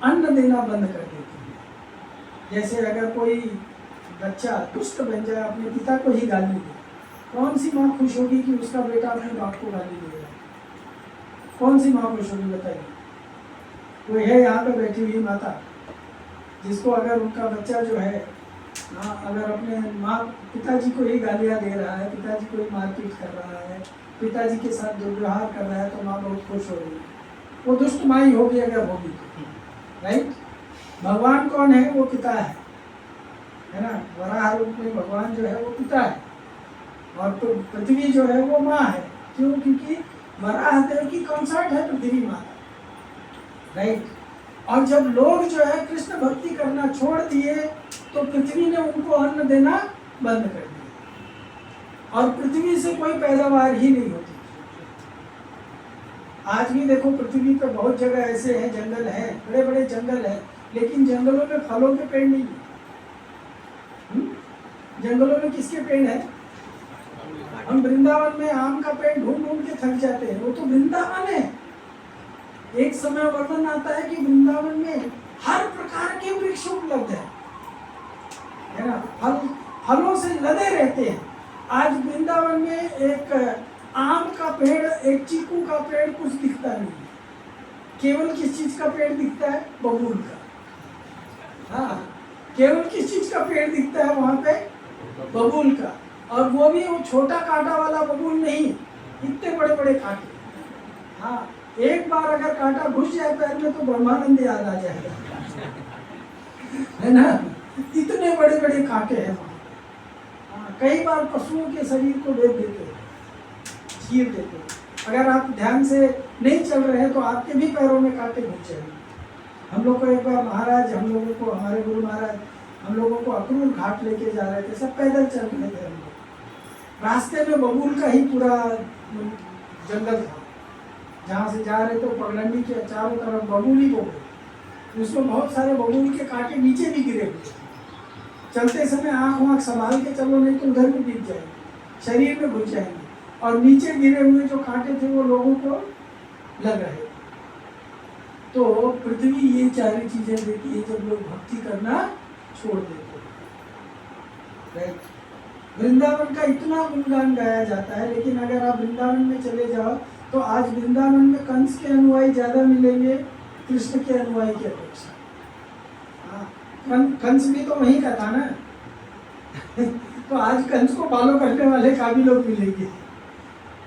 अन्न देना बंद कर देती है। जैसे अगर कोई बच्चा दुष्ट बन जाए, अपने पिता को ही गाली दे, कौन सी माँ खुश होगी कि उसका बेटा अपने बाप को गाली देगा? कौन सी माँ खुश होगी बताइए? कोई है यहाँ पे बैठी हुई माता जिसको अगर उनका बच्चा जो है अगर अपने पिताजी को ही गालियाँ दे रहा है, पिताजी को ही मारपीट कर रहा है, पिताजी के साथ दुर्व्यवहार कर रहा है, तो माँ बहुत खुश हो रही है। वो दुष्ट माँ ही होगी अगर होगी तो, राइट? भगवान कौन है? वो पिता है ना। वराह रूप में भगवान जो है वो पिता है, और तो पृथ्वी जो है वो माँ है। क्यों? क्योंकि वराह देव की कंसर्ट है पृथ्वी माता, राइट? और जब लोग जो है कृष्ण भक्ति करना छोड़ दिए तो पृथ्वी ने उनको अन्न देना बंद कर दिया, और पृथ्वी से कोई पैदावार ही नहीं होती। आज भी देखो पृथ्वी पर बहुत जगह ऐसे हैं, जंगल हैं, बड़े बड़े जंगल हैं, लेकिन जंगलों में फलों के पेड़ नहीं है। जंगलों में किसके पेड़ है? हम वृंदावन में आम का पेड़ ढूंढ ढूंढ के थक जाते हैं, वो तो वृंदावन है। एक समय वर्णन आता है कि वृंदावन में हर प्रकार के वृक्ष उपलब्ध है ना, फलों से लदे रहते हैं। आज वृंदावन में एक आम का पेड़, एक चीकू का पेड़ कुछ दिखता नहीं है। केवल किस चीज का पेड़ दिखता है? बबूल का। हाँ, केवल किस चीज का पेड़ दिखता है वहां पे? बबूल का। और वो भी वो छोटा कांटा वाला बबूल नहीं, इतने बड़े बड़े कांटे। हाँ, एक बार अगर कांटा घुस जाए पैर में तो ब्रह्मानंद याद आ जाएगा, है ना। इतने बड़े बड़े कांटे हैं वहाँ। कई बार पशुओं के शरीर को बेच देते हैं, चीर देते हैं। अगर आप ध्यान से नहीं चल रहे हैं तो आपके भी पैरों में कांटे घुस जाएंगे। हम लोग को एक बार महाराज, हम लोगों को, हमारे गुरु महाराज हम लोगों को अक्रूर घाट लेके जा रहे थे, सब पैदल चल रहे थे हम लोग। रास्ते में बबूल का ही पूरा जंगल था, जहाँ से जा रहे थे पगडंडी के चारों तरफ बबूल ही बबूल। उसमें बहुत सारे बबूल के कांटे नीचे भी गिरे हुए थे। चलते समय आँख वाँख संभाल के चलो, नहीं तो उधर भी गिर जाएंगे, शरीर में घुस जाएंगे। और नीचे गिरे हुए जो कांटे थे वो लोगों को लग रहे। तो पृथ्वी ये सारी चीजें देती है जब लोग भक्ति करना छोड़ देते हैं। वृंदावन का इतना गुणगान गाया जाता है, लेकिन अगर आप वृंदावन में चले जाओ तो आज वृंदावन में कंस के अनुयायी ज्यादा मिलेंगे कृष्ण के अनुयायी की अपेक्षा। कंस भी तो वहीं का था ना तो आज कंस को फॉलो करने वाले काफी लोग मिलेंगे।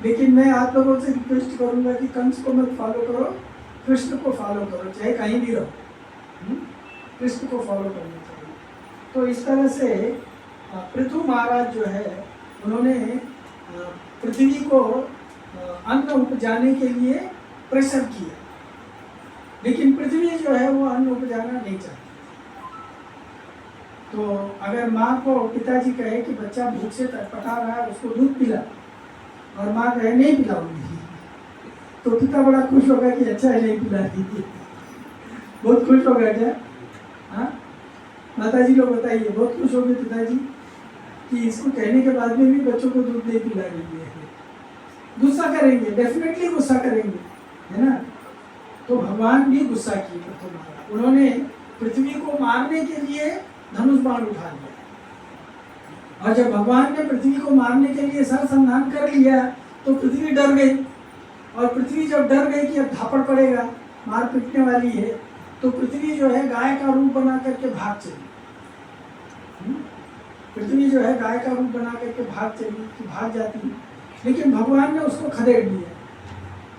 लेकिन मैं आप लोगों से रिक्वेस्ट करूंगा कि कंस को मत फॉलो करो, कृष्ण को फॉलो करो, चाहे कहीं भी रहो, कृष्ण को फॉलो करना चाहिए। तो इस तरह से पृथु महाराज जो है उन्होंने पृथ्वी को अन्न उपजाने के लिए प्रेशर किया, लेकिन पृथ्वी जो है वो अन्न उपजाना नहीं चाहती। तो अगर माँ को पिताजी कहे कि बच्चा भूख से तड़पटा रहा है, उसको दूध पिला, और माँ कहे नहीं पिलाऊंगी, तो पिता बड़ा खुश होगा कि अच्छा है नहीं पिला रही। बहुत खुश होगा क्या? हाँ माता जी लोग बताइए, बहुत खुश होंगे पिताजी कि इसको कहने के बाद में भी बच्चों को दूध नहीं पिला रही है। गुस्सा करेंगे, डेफिनेटली गुस्सा करेंगे, है ना। तो भगवान भी गुस्सा किए पृथ्वी। उन्होंने पृथ्वी को मारने के लिए धनुष बाण उठा लिया, और जब भगवान ने पृथ्वी को मारने के लिए सरसंधान कर लिया तो पृथ्वी डर गई। और पृथ्वी जब डर गई कि अब धापड़ पड़ेगा, मार पीटने वाली है, तो पृथ्वी जो है गाय का रूप बना करके भाग चली। पृथ्वी जो है गाय का रूप बना करके भाग जाती, लेकिन भगवान ने उसको खदेड़ दिया।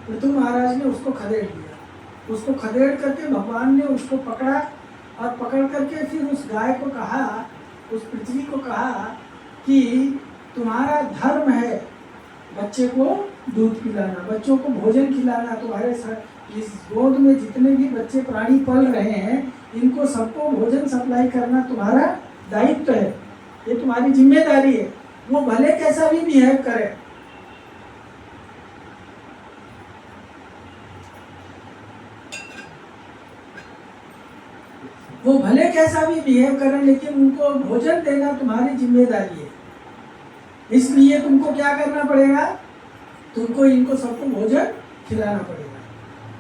पृथु महाराज ने उसको खदेड़ दिया। उसको खदेड़ करके भगवान ने उसको पकड़ा, और पकड़ करके फिर उस गाय को कहा, उस पृथ्वी को कहा कि तुम्हारा धर्म है बच्चे को दूध पिलाना, बच्चों को भोजन खिलाना। तुम्हारे इस गोद में जितने भी बच्चे प्राणी पल रहे हैं, इनको सबको भोजन सप्लाई करना तुम्हारा दायित्व है, ये तुम्हारी जिम्मेदारी है। वो भले कैसा भी बिहेव करे, वो भले कैसा भी बिहेव करें, लेकिन उनको भोजन देना तुम्हारी जिम्मेदारी है। इसलिए तुमको क्या करना पड़ेगा? तुमको इनको सबको भोजन खिलाना पड़ेगा।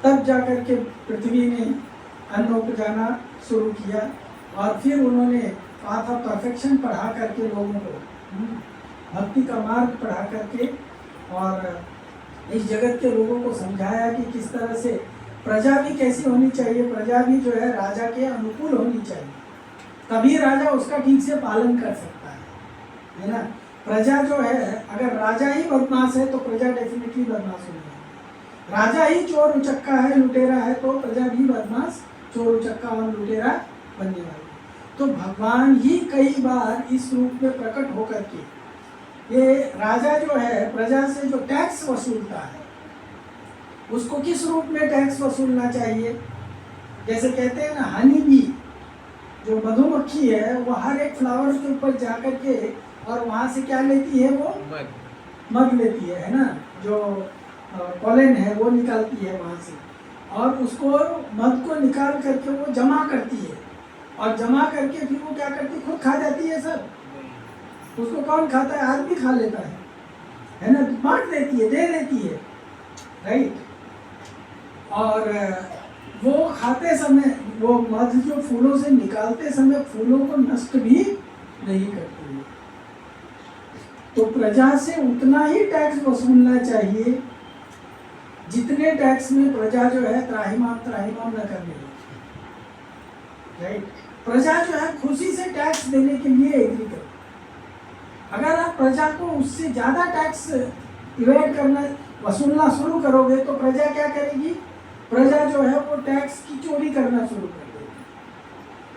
तब जाकर के पृथ्वी ने अन्न उपजाना शुरू किया और फिर उन्होंने पाथ ऑफ परफेक्शन पढ़ा करके लोगों को, भक्ति का मार्ग पढ़ा करके, और इस जगत के लोगों को समझाया कि किस तरह से प्रजा भी कैसी होनी चाहिए। प्रजा भी जो है राजा के अनुकूल होनी चाहिए, तभी राजा उसका ठीक से पालन कर सकता है ना। प्रजा जो है, अगर राजा ही बदमाश है तो प्रजा डेफिनेटली बदमाश होगी। राजा ही चोर उचक्का है, लुटेरा है, तो प्रजा भी बदमाश, चोर उचक्का और लुटेरा बनने वाली। तो भगवान ही कई बार इस रूप में प्रकट होकर के, ये राजा जो है प्रजा से जो टैक्स वसूलता है उसको किस रूप में टैक्स वसूलना चाहिए। जैसे कहते हैं ना, हनी बी, जो मधुमक्खी है, वो हर एक फ्लावर के ऊपर जा कर के और वहाँ से क्या लेती है, वो मध लेती है ना, जो पॉलन है वो निकालती है वहाँ से, और उसको मध को निकाल करके वो जमा करती है, और जमा करके फिर वो क्या करती है, खुद खा जाती है सब। उसको कौन खाता है, आदमी खा लेता है ना, बांट देती है, दे देती है, राइट। और वो खाते समय, वो मध जो फूलों से निकालते समय फूलों को नष्ट भी नहीं करती है। तो प्रजा से उतना ही टैक्स वसूलना चाहिए जितने टैक्स में प्रजा जो है त्राहिमाम न करने लगे, राइट। प्रजा जो है खुशी से टैक्स देने के लिए एग्री करे। अगर आप प्रजा को उससे ज़्यादा टैक्स इवेट करना, वसूलना शुरू करोगे तो प्रजा क्या करेगी, प्रजा जो है वो टैक्स की चोरी करना शुरू कर देगी,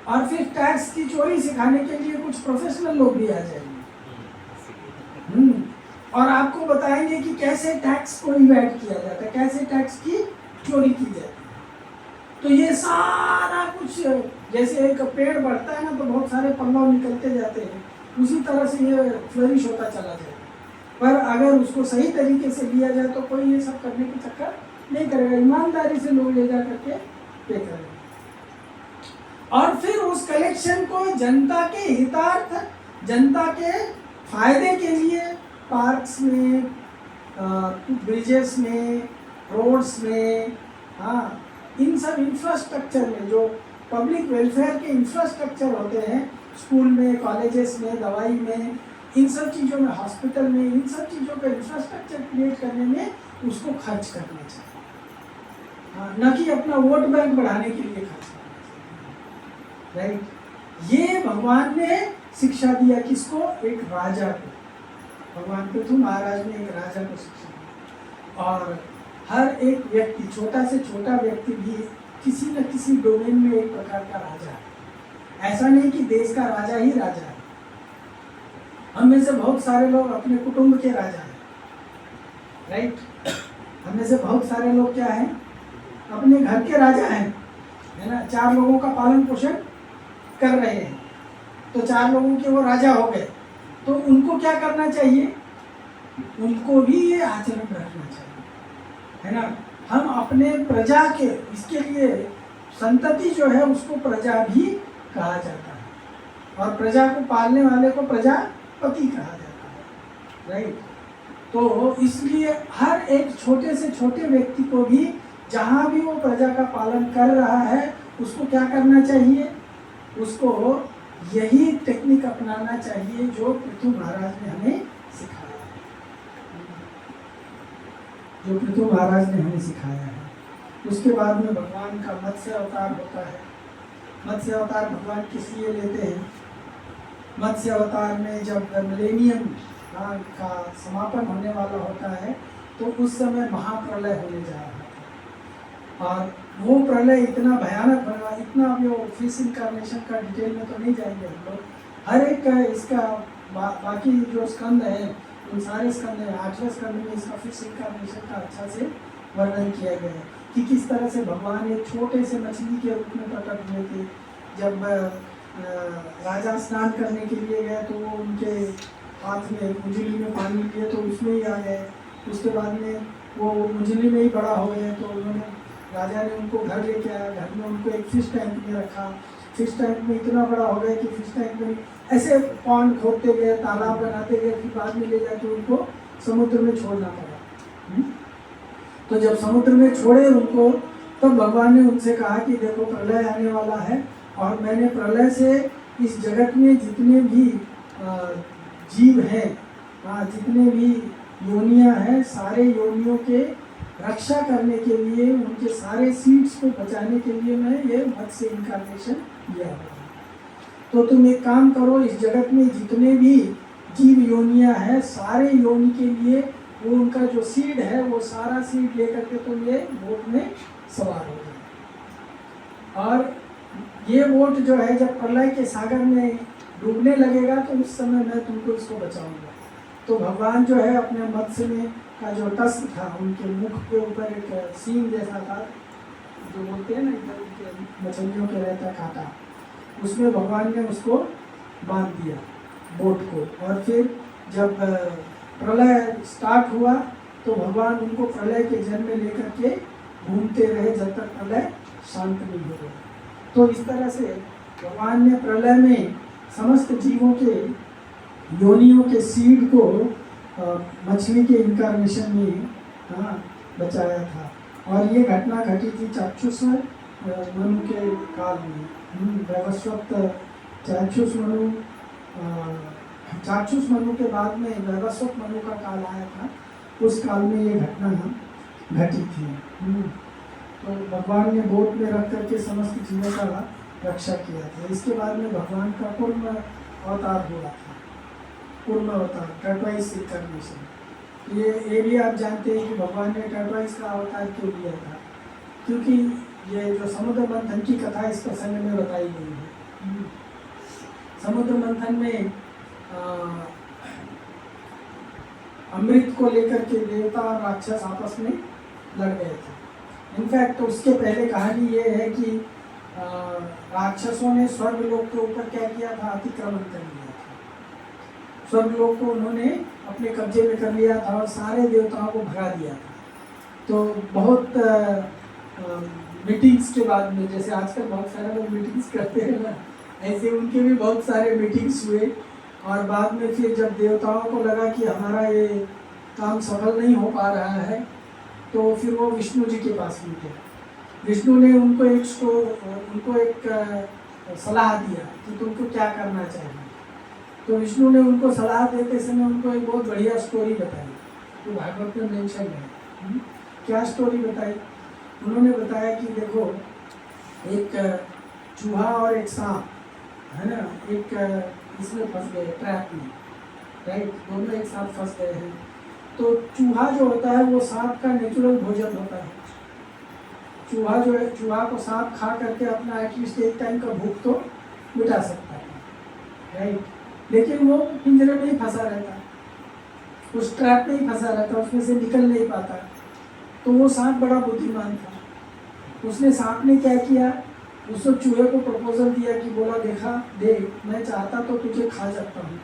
और फिर टैक्स की चोरी सिखाने के लिए कुछ प्रोफेशनल लोग भी आ जाएंगे, और आपको बताएंगे कि कैसे टैक्स को इवेट किया जाता है, कैसे टैक्स की चोरी की जाती है। तो ये सारा कुछ, जैसे एक पेड़ बढ़ता है ना तो बहुत सारे पल्लव निकलते जाते हैं, उसी तरह से ये फ्लरिश होता चला जाएगा। पर अगर उसको सही तरीके से लिया जाए तो कोई ये सब करने की चक्कर नहीं करेगा, ईमानदारी से लोग ले जा करके पे करेंगे। और फिर उस कलेक्शन को जनता के हितार्थ, जनता के फायदे के लिए पार्क्स में, ब्रिजेस में, रोड्स में, हाँ, इन सब इंफ्रास्ट्रक्चर में, जो पब्लिक वेलफेयर के इंफ्रास्ट्रक्चर होते हैं, स्कूल में, कॉलेजेस में, दवाई में, इन सब चीज़ों में, हॉस्पिटल में, इन सब चीज़ों का इंफ्रास्ट्रक्चर क्रिएट करने में उसको खर्च करना चाहिए, हाँ, न कि अपना वोट बैंक बढ़ाने के लिए खर्च करना चाहिए, राइट। ये भगवान ने शिक्षा दिया किसको, एक राजा को। भगवान पृथु महाराज ने एक राजा को शिक्षा दी, और हर एक व्यक्ति, छोटा से छोटा व्यक्ति भी किसी न किसी डोमेन में एक प्रकार का राजा है। ऐसा नहीं कि देश का राजा ही राजा है, हम में से बहुत सारे लोग अपने कुटुंब के राजा हैं, राइट। हम में से बहुत सारे लोग क्या हैं, अपने घर के राजा हैं, है ना। 4 लोगों का पालन पोषण कर रहे हैं, तो 4 लोगों के वो राजा हो गए। तो उनको क्या करना चाहिए, उनको भी ये आचरण रखना चाहिए, है ना। हम अपने प्रजा के, इसके लिए संतति जो है उसको प्रजा भी कहा जाता है, और प्रजा को पालने वाले को प्रजापति कहा जाता है, राइट। तो इसलिए हर एक छोटे से छोटे व्यक्ति को भी, जहाँ भी वो प्रजा का पालन कर रहा है, उसको क्या करना चाहिए, उसको यही टेक्निक अपनाना चाहिए जो पृथु महाराज ने हमें सिखाया है, जो पृथु महाराज ने हमें सिखाया है। उसके बाद में भगवान का मत्स्य अवतार होता है। मत्स्य अवतार भगवान किस लिए लेते हैं, मत्स्य अवतार में जब मिलेनियम का समापन होने वाला होता है तो उस समय महाप्रलय होने जा रहा है, और वो प्रलय इतना भयानक बना, इतना वो फिश इनकार्नेशन का डिटेल में तो नहीं जाएंगे हम लोग, हर एक का इसका बाकी जो स्कंद है, उन सारे स्कंद हैं, 8वें स्कंद में इसका फिश इनकार्नेशन का अच्छा से वर्णन किया गया है कि किस तरह से भगवान एक छोटे से मछली के रूप में प्रकट हुए थे। जब राजा स्नान करने के लिए गए तो वो उनके हाथ में मुंजली में पानी लिए तो उसमें ही आ गए, उसके बाद में वो मुंजली में ही बड़ा हो गए, तो उन्होंने, राजा ने उनको घर लेके आया, घर में उनको एक फिश टैंक में रखा, फिश टैंक में इतना बड़ा हो गया कि फिश टैंक में ऐसे पॉन्ड खोदते गए, तालाब बनाते गए, फिर बाद में ले जाके उनको समुद्र में छोड़ना पड़ा। तो जब समुद्र में छोड़े उनको, तब भगवान ने उनसे कहा कि देखो प्रलय आने वाला है और मैंने प्रलय से इस जगत में जितने भी जीव हैं, जितने भी योनियां हैं, सारे योनियों के रक्षा करने के लिए, उनके सारे सीड्स को बचाने के लिए मैं ये मत्स्य इनकार्नेशन लिया हुआ। तो तुम एक काम करो, इस जगत में जितने भी जीव योनियां हैं, सारे योनि के लिए वो उनका जो सीड है वो सारा सीड लेकर के तुम ये बोट में सवार हो जाए। और ये बोट जो है जब प्रलय के सागर में डूबने लगेगा तो उस समय मैं तुमको इसको बचाऊंगा। तो भगवान जो है अपने मत्स्य में का जो टस्क था, उनके मुख के ऊपर एक सींग जैसा था, जो बोलते हैं ना इधर मछलियों के रहता कांटा, उसमें भगवान ने उसको बांध दिया बोट को। और फिर जब प्रलय स्टार्ट हुआ तो भगवान उनको प्रलय के जल में लेकर के घूमते रहे जब तक प्रलय शांत नहीं हो गया। तो इस तरह से भगवान ने प्रलय में समस्त जीवों के योनियों के सीड को मछली के इनकारनेशन में बचाया था। और ये घटना घटी थी चाक्षुष मनु के काल में। वैवस्वत चाक्षुष मनु के बाद में वैवस्वत मनु का काल आया था, उस काल में ये घटना घटी थी। तो भगवान ने बोट में रख करके समस्त जीवों का रक्षा किया था। इसके बाद में भगवान का पूर्ण अवतार हुआ था, पूर्ण अवतार टर्टवाइस इनकार्नेशन। ये भी आप जानते हैं कि भगवान ने टर्टवाइस का अवतार क्यों लिया था, क्योंकि ये जो समुद्र मंथन की कथा इस प्रसंग में बताई गई है। समुद्र मंथन में अमृत को लेकर के देवता और राक्षस आपस में लड़ गए थे। इनफैक्ट तो उसके पहले कहानी ये है कि राक्षसों ने स्वर्गलोक के ऊपर क्या किया था, अतिक्रमण कर लिया था। स्वर्गलोक को उन्होंने अपने कब्जे में कर लिया था और सारे देवताओं को भगा दिया था। तो बहुत मीटिंग्स के बाद में, जैसे आजकल बहुत सारे लोग मीटिंग्स करते हैं ना, ऐसे उनके भी बहुत सारे मीटिंग्स हुए। और बाद में फिर जब देवताओं को लगा कि हमारा ये काम सफल नहीं हो पा रहा है, तो फिर वो विष्णु जी के पास भी गए। विष्णु ने उनको एक सलाह दिया कि तुमको क्या करना चाहिए। तो विष्णु ने उनको सलाह देते समय उनको एक बहुत बढ़िया स्टोरी बताई, तो भागवत में मेंशन है। क्या स्टोरी बताई? उन्होंने बताया कि देखो, एक चूहा और एक सांप है ना, एक इसमें फंस गए ट्रैप में, राइट, दोनों एक साथ फंस गए हैं। तो चूहा जो होता है वो सांप का नेचुरल भोजन होता है। चूहा जो है, चूहा को सांप खा करके अपना एटलीस्ट एक टाइम का भूख तो मिटा सकता है, राइट, लेकिन वो पिंजरे में ही फंसा रहता है, उस ट्रैप में ही फंसा रहता है, उसमें से निकल नहीं पाता। तो वो सांप बड़ा बुद्धिमान था। उसने सांप ने क्या किया, उसको चूहे को प्रपोजल दिया कि बोला, देखा देख, मैं चाहता तो तुझे खा सकता हूँ,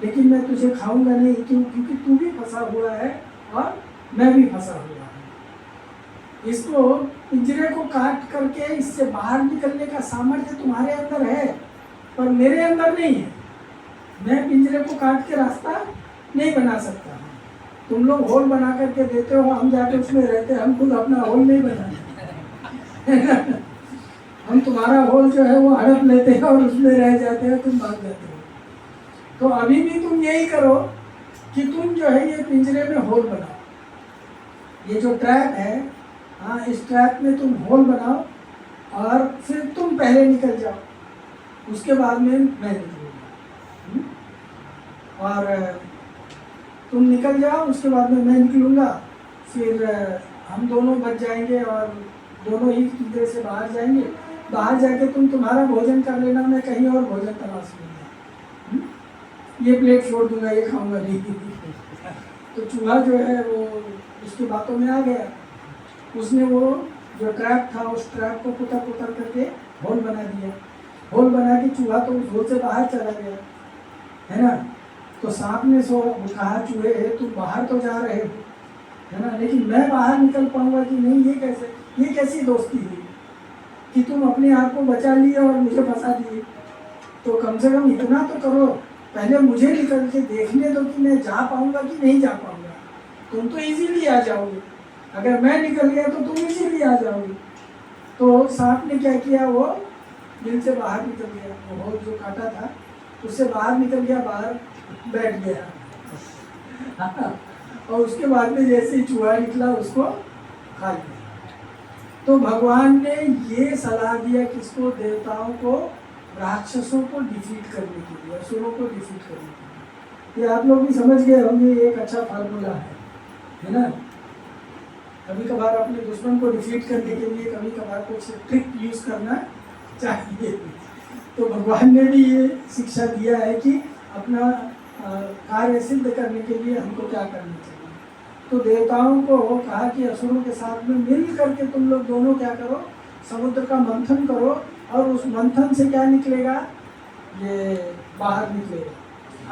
लेकिन मैं तुझे खाऊंगा नहीं, क्योंकि तू भी फंसा हुआ है और मैं भी फंसा हुआ है। इसको पिंजरे को काट करके इससे बाहर निकलने का सामर्थ्य तुम्हारे अंदर है, पर मेरे अंदर नहीं है। मैं पिंजरे को काट के रास्ता नहीं बना सकता। तुम लोग होल बना करके देते हो, हम जाके उसमें रहते, हम खुद अपना होल नहीं बनाते। हम तुम्हारा होल जो है वो हड़प लेते हैं और उसमें रह जाते हैं, तुम भाग जाते हो। तो अभी भी तुम यही करो कि तुम जो है ये पिंजरे में होल बनाओ। ये जो ट्रैप है, हाँ, इस ट्रैप में तुम होल बनाओ और फिर तुम पहले निकल जाओ, उसके बाद में मैं निकलूँगा। और तुम निकल जाओ, उसके बाद में मैं निकलूँगा, फिर हम दोनों बच जाएंगे और दोनों ही पिंजरे से बाहर जाएंगे। बाहर जाके तुम तुम्हारा भोजन कर लेना, मैं कहीं और भोजन तलाश लूँगा। ये प्लेट छोड़ दूंगा, ये खाऊंगा नहीं। तो चूहा जो है वो उसकी बातों में आ गया। उसने वो जो ट्रैप था, उस ट्रैप को पुतर करके होल बना दिया। होल बना के चूहा तो उस होल से बाहर चला गया, है ना। तो सांप ने कहा, चूहे तुम बाहर तो जा रहे हो, है ना, लेकिन मैं बाहर निकल पाऊंगा कि नहीं, ये कैसे, ये कैसी दोस्ती हुई कि तुम अपने आप को बचा लिए और मुझे फंसा दिए। तो कम से कम इतना तो करो, पहले मुझे निकल के देखने दो कि मैं जा पाऊंगा कि नहीं जा पाऊंगा। तुम तो इजीली आ जाओगे, अगर मैं निकल गया तो तुम इजीली आ जाओगे, तो सांप ने क्या किया, वो बिल से बाहर निकल गया, वो जो काटा था उससे बाहर निकल गया, बाहर बैठ गया और उसके बाद में जैसे ही चूहा निकला उसको खा लिया। तो भगवान ने ये सलाह दिया किसको, देवताओं को राक्षसों को डिफीट करने के लिए, असुरों को डिफीट करने के लिए। ये आप लोग भी समझ गए होंगे, एक अच्छा फार्मूला है ना। कभी कभार अपने दुश्मन को डिफीट करने के लिए कभी कभार कुछ ट्रिक यूज करना चाहिए। तो भगवान ने भी ये शिक्षा दिया है कि अपना कार्य सिद्ध करने के लिए हमको क्या करना चाहिए। तो देवताओं को कहा कि असुरों के साथ में मिल करके तुम लोग दोनों क्या करो, समुद्र का मंथन करो, और उस मंथन से क्या निकलेगा, ये बाहर निकलेगा,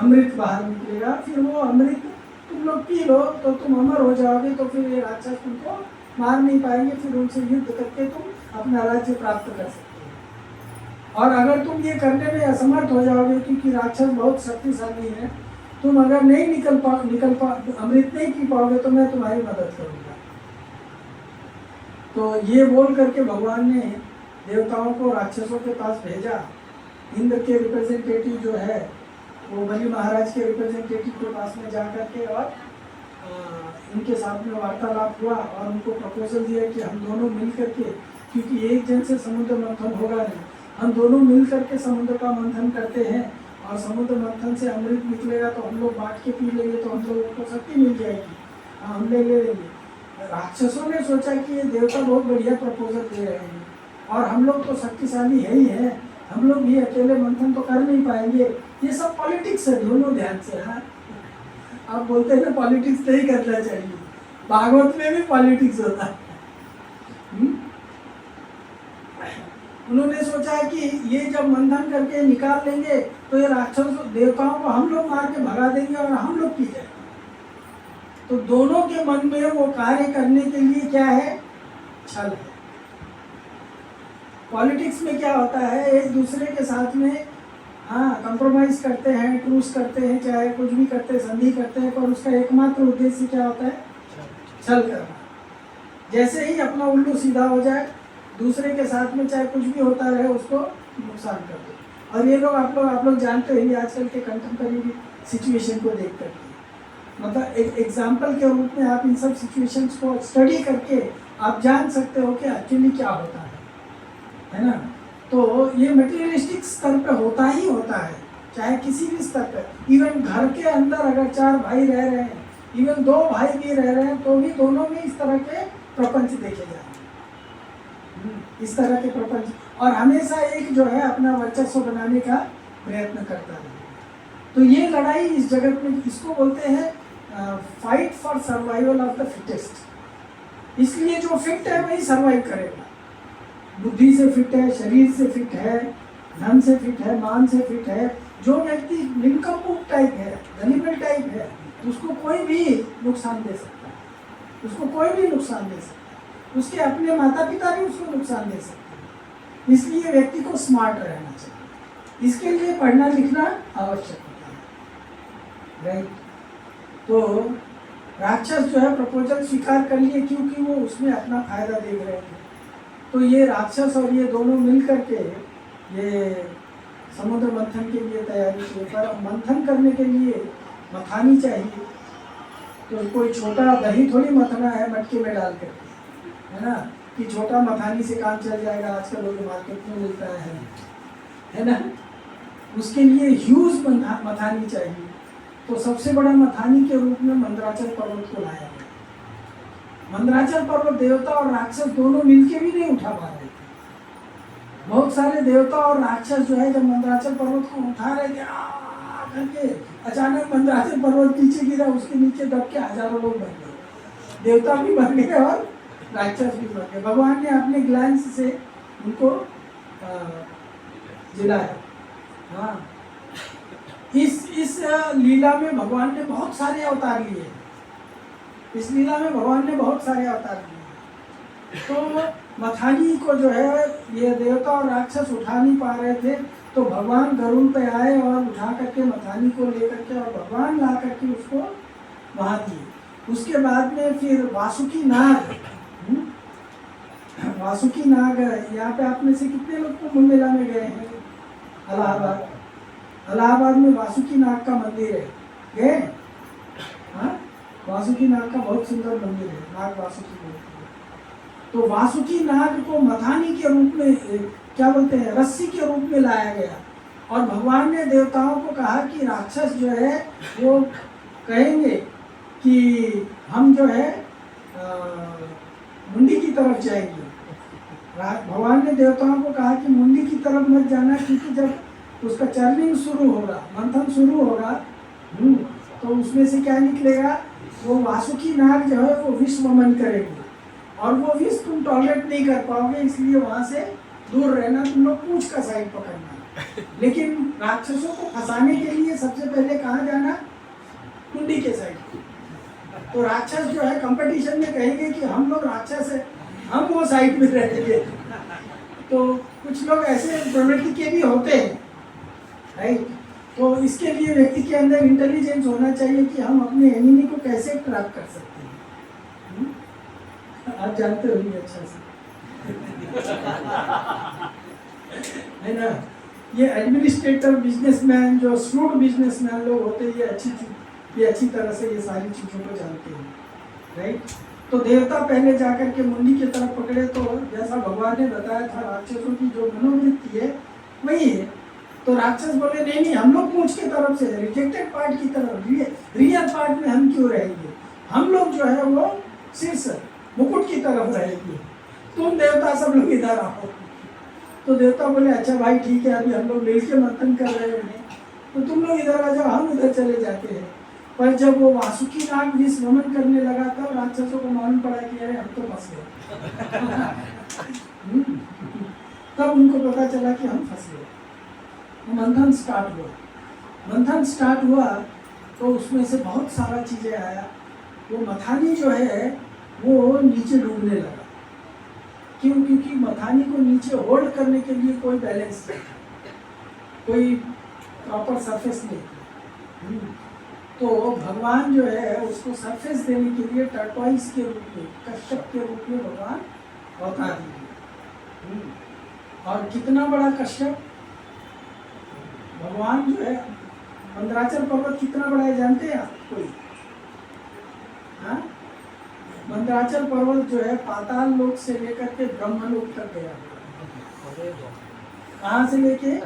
अमृत बाहर निकलेगा। फिर वो अमृत तुम लोग पी लो तो तुम अमर हो जाओगे, तो फिर ये राक्षस तुमको मार नहीं पाएंगे, फिर उनसे युद्ध करके तुम अपना राज्य प्राप्त कर सकते हो। और अगर तुम ये करने में असमर्थ हो जाओगे, क्योंकि राक्षस बहुत शक्तिशाली है, तुम अगर नहीं निकल अमृत नहीं पी पाओगे तो मैं तुम्हारी मदद करूँगा। तो ये बोल करके भगवान ने देवताओं को राक्षसों के पास भेजा। इंद्र के रिप्रेजेंटेटिव जो है वो बलि महाराज के रिप्रेजेंटेटिव के पास में जा करके और इनके साथ में वार्तालाप हुआ और उनको प्रपोजल दिया कि हम दोनों मिल करके, क्योंकि एक जन से समुद्र मंथन होगा नहीं, हम दोनों मिल करके समुद्र का मंथन करते हैं और समुद्र मंथन से अमृत निकलेगा तो हम लोग बांट के पी लेंगे, तो हम लोगों को शक्ति मिल जाएगी, हम ले लेंगे। राक्षसों ने सोचा कि ये देवता बहुत बढ़िया प्रपोजल दे रहे हैं और हम लोग तो शक्तिशाली है ही है, हम लोग भी अकेले मंथन तो कर नहीं पाएंगे। ये सब पॉलिटिक्स है, दोनों ध्यान से। हाँ, आप बोलते हैं ना पॉलिटिक्स नहीं करना चाहिए, भागवत में भी पॉलिटिक्स होता है। उन्होंने सोचा कि ये जब मंथन करके निकाल लेंगे तो ये राक्षस देवताओं को हम लोग मार के भगा देंगे और हम लोग पी जाएंगे। तो दोनों के मन में वो कार्य करने के लिए क्या है, छल है। पॉलिटिक्स में क्या होता है, एक दूसरे के साथ में कंप्रोमाइज करते हैं, ट्रूस करते हैं, चाहे कुछ भी करते हैं, संधि करते हैं, पर उसका एकमात्र उद्देश्य क्या होता है, छल करना। जैसे ही अपना उल्लू सीधा हो जाए, दूसरे के साथ में चाहे कुछ भी होता रहे उसको नुकसान कर दो। और ये लोग आप लोग जानते हैं आजकल के कंटेम्परेरी सिचुएशन को देख करके, मतलब एक एग्जाम्पल के रूप में आप इन सब सिचुएशंस को स्टडी करके आप जान सकते हो कि एक्चुअली क्या होता है ना। तो ये मटेरियलिस्टिक स्तर पे होता ही होता है, चाहे किसी भी स्तर पर। इवन घर के अंदर अगर 4 भाई रह रहे हैं, इवन 2 भाई भी रह रहे हैं, तो भी दोनों में इस तरह के प्रपंच देखे जाए, इस तरह के प्रपंच। और हमेशा एक जो है अपना वर्चस्व बनाने का प्रयत्न करता है। तो ये लड़ाई इस जगत में, इसको बोलते हैं fight for survival of the fittest. इसलिए जो फिट है वही सर्वाइव करेगा। बुद्धि से फिट है, शरीर से फिट है, धन से फिट है, मान से फिट है। जो व्यक्ति निकम्मुख टाइप है, गलीबल टाइप है, उसको कोई भी नुकसान दे सकता है, उसको कोई भी नुकसान दे सकता है, उसके अपने माता पिता भी उसको नुकसान दे सकते हैं। इसलिए व्यक्ति को स्मार्ट रहना चाहिए, इसके लिए पढ़ना लिखना आवश्यक होता है, राइट। तो राक्षस जो है प्रपोजल स्वीकार कर लिए क्योंकि वो उसमें अपना फायदा देख रहे थे। तो ये राक्षस और ये दोनों मिल करके ये समुद्र मंथन के लिए तैयारी की। पर मंथन करने के लिए मथानी चाहिए, तो कोई छोटा दही थोड़ी मथना है मटके में डाल कर, है ना, कि छोटा मथानी से काम चल जाएगा। आजकल लोग मार्केट में मिलता है ना। उसके लिए ह्यूज मथानी चाहिए। तो सबसे बड़ा मथानी के रूप में मंदराचल पर्वत को लाया गया। मंदराचल पर्वत देवता और राक्षस दोनों मिलके भी नहीं उठा पा रहे थे। बहुत सारे देवता और राक्षस जो है जब मंदराचल पर्वत को उठा रहे थे करके, अचानक मंदराचल पर्वत नीचे गिरा, उसके नीचे दब के हजारों लोग बन गए, देवता भी बन गए और राक्षस भी बन गए। भगवान ने अपने ग्लैंस से उनको जिलाया। हाँ, इस लीला में भगवान ने बहुत सारे अवतार लिए। इस लीला में भगवान ने बहुत सारे अवतार लिए। तो मथानी को जो है ये देवता और राक्षस उठा नहीं पा रहे थे, तो भगवान गरुड़ पे आए और उठा करके मथानी को लेकर के और भगवान ला करके उसको वहाँ दिए। उसके बाद में फिर वासुकी नाग वासुकी नाग यहाँ पे आप में से कितने लोग कुंभ मेला में गए हैं? इलाहाबाद, इलाहाबाद में वासुकी नाग का मंदिर है, गए? हाँ, वासुकी नाग का बहुत सुंदर मंदिर है, नाग वासुकी बोलते हैं। तो वासुकी नाग को मथानी के रूप में, क्या बोलते हैं, रस्सी के रूप में लाया गया, और भगवान ने देवताओं को कहा कि राक्षस जो है वो कहेंगे कि हम जो है मुंडी की तरफ जाएंगे। भगवान ने देवताओं को कहा कि मुंडी की तरफ मत जाना, क्योंकि जब उसका चर्निंग शुरू होगा, मंथन शुरू होगा, तो उसमें से क्या निकलेगा, वो वासुकी नाग जो है वो विष वमन करेंगे, और वो विष तुम टॉलरेट नहीं कर पाओगे, इसलिए वहां से दूर रहना, तुम लोग पूंछ का साइड पकड़ना। लेकिन राक्षसों को फंसाने के लिए सबसे पहले कहाँ जाना, कुंडी के साइड। तो राक्षस जो है कंपटीशन में कहेंगे कि हम लोग राक्षस है, हम वो साइड में रहेंगे। तो कुछ लोग ऐसे प्रवृत्ति के भी होते हैं, राइट। तो इसके लिए व्यक्ति के अंदर इंटेलिजेंस होना चाहिए कि हम अपने एनिमी को कैसे ट्रैप कर सकते हैं। आप जानते होंगे अच्छा से है ना। ये एडमिनिस्ट्रेटर, बिजनेसमैन, जो श्रूड बिजनेसमैन लोग होते हैं, ये अच्छी तरह से ये सारी चीज़ों को जानते हैं, राइट। तो देवता पहले जाकर के मुंडी की तरफ पकड़े, तो जैसा भगवान ने बताया था, राक्षसों की जो मनोवृत्ति है वही है। तो राक्षस बोले नहीं नहीं, हम लोग पूंछ की तरफ से, रिजेक्टेड पार्ट की तरफ, रियल पार्ट में हम क्यों रहेंगे, हम लोग जो है वो शीर्ष मुकुट की तरफ रहेंगे, तुम देवता सब लोग इधर आओ। तो देवता बोले अच्छा भाई ठीक है, अभी हम लोग मिलकर मंथन कर रहे हैं, तो तुम लोग इधर आ जाओ, हम उधर चले जाते हैं। पर जब वो वासुकी नाग विष वमन करने लगा, तब राक्षसों को मालूम पड़ा कि अरे हम तो फंस गए। तब उनको पता चला कि हम फंस गए। मंथन स्टार्ट हुआ तो उसमें से बहुत सारा चीजें आया। वो मथानी जो है वो नीचे डूबने लगा। क्यों? क्योंकि मथानी को नीचे होल्ड करने के लिए कोई बैलेंस नहीं, कोई प्रॉपर सरफेस नहीं। तो भगवान जो है उसको सरफेस देने के लिए टर्टवाइस के रूप में, कश्यप के रूप में भगवान अवतार दिए। और कितना बड़ा कश्यप, भगवान जो है, मंदराचल पर्वत कितना बड़ा है जानते हैं आप कोई? हाँ, मंदराचल पर्वत जो है पाताल लोक से लेकर के ब्रह्मलोक तक गया। कहाँ से लेके?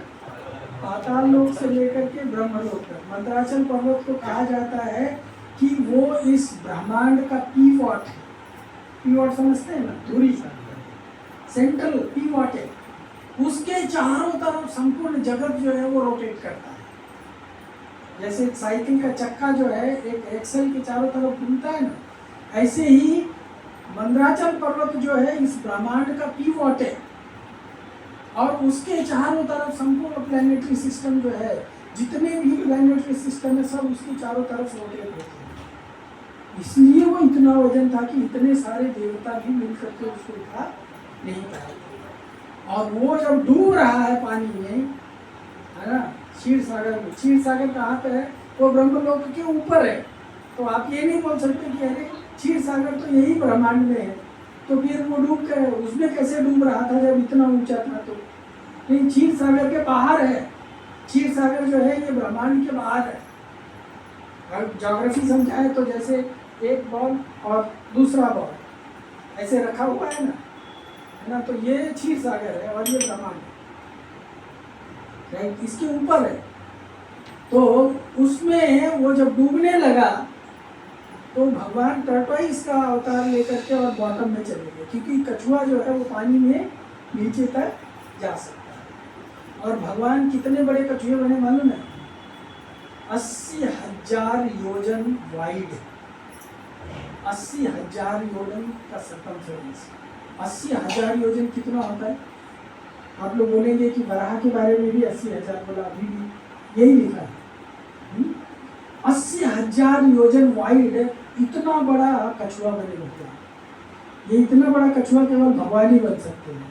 पाताल लोक से लेकर के ब्रह्मलोक तक। मंदराचल पर्वत को कहा जाता है कि वो इस ब्रह्मांड का पीवॉट है। पीवॉट समझते हैं ना, धुरी, सेंट्रल पीवॉट है। उसके चारों तरफ संपूर्ण जगत जो है वो रोटेट करता है। जैसे एक साइकिल का चक्का जो है एक एक्सेल के चारों तरफ घूमता है ना, ऐसे ही मंदराचल पर्वत जो है इस ब्रह्मांड का पीवॉट है, और उसके चारों तरफ संपूर्ण प्लैनेटरी सिस्टम जो है, जितने भी प्लैनेटरी सिस्टम है सब उसके चारों तरफ रोटेट होते हैं। इसलिए वो इतना वजन था कि इतने सारे देवता भी मिलकर के उसको उठा नहीं पाए। और वो जब डूब रहा है पानी में, है ना, क्षीर सागर में। क्षीर सागर कहाँ पे है? वो ब्रह्मलोक के ऊपर है। तो आप ये नहीं बोल सकते कि अरे क्षीर सागर तो यही ब्रह्मांड में है, तो फिर वो डूब कर उसमें कैसे डूब रहा था जब इतना ऊंचा था? तो नहीं, क्षीर सागर के बाहर है। क्षीर सागर जो है ये ब्रह्मांड के बाहर है। और ज्योग्राफी समझाए तो जैसे एक बॉल और दूसरा बॉल ऐसे रखा हुआ है ना, तो ये क्षीर सागर है और ये ब्रह्मांड है, इसके ऊपर है। तो उसमें वो जब डूबने लगा तो भगवान टर्टवाइस का अवतार लेकर के और बॉटम में चले गए, क्योंकि कछुआ जो है वो पानी में नीचे तक जा सकता है। और भगवान कितने बड़े कछुए बने मालूम है? 80,000 योजन वाइड, 80,000 योजन का सर्कमफेरेंस। 80,000 योजन कितना होता है? आप लोग बोलेंगे कि वराह के बारे में भी 80,000 बोला, अभी भी यही लिखा है। 80,000 योजन वाइड, इतना बड़ा कछुआ बने भगवान। ये इतना बड़ा कछुआ केवल भगवान ही बन सकते हैं।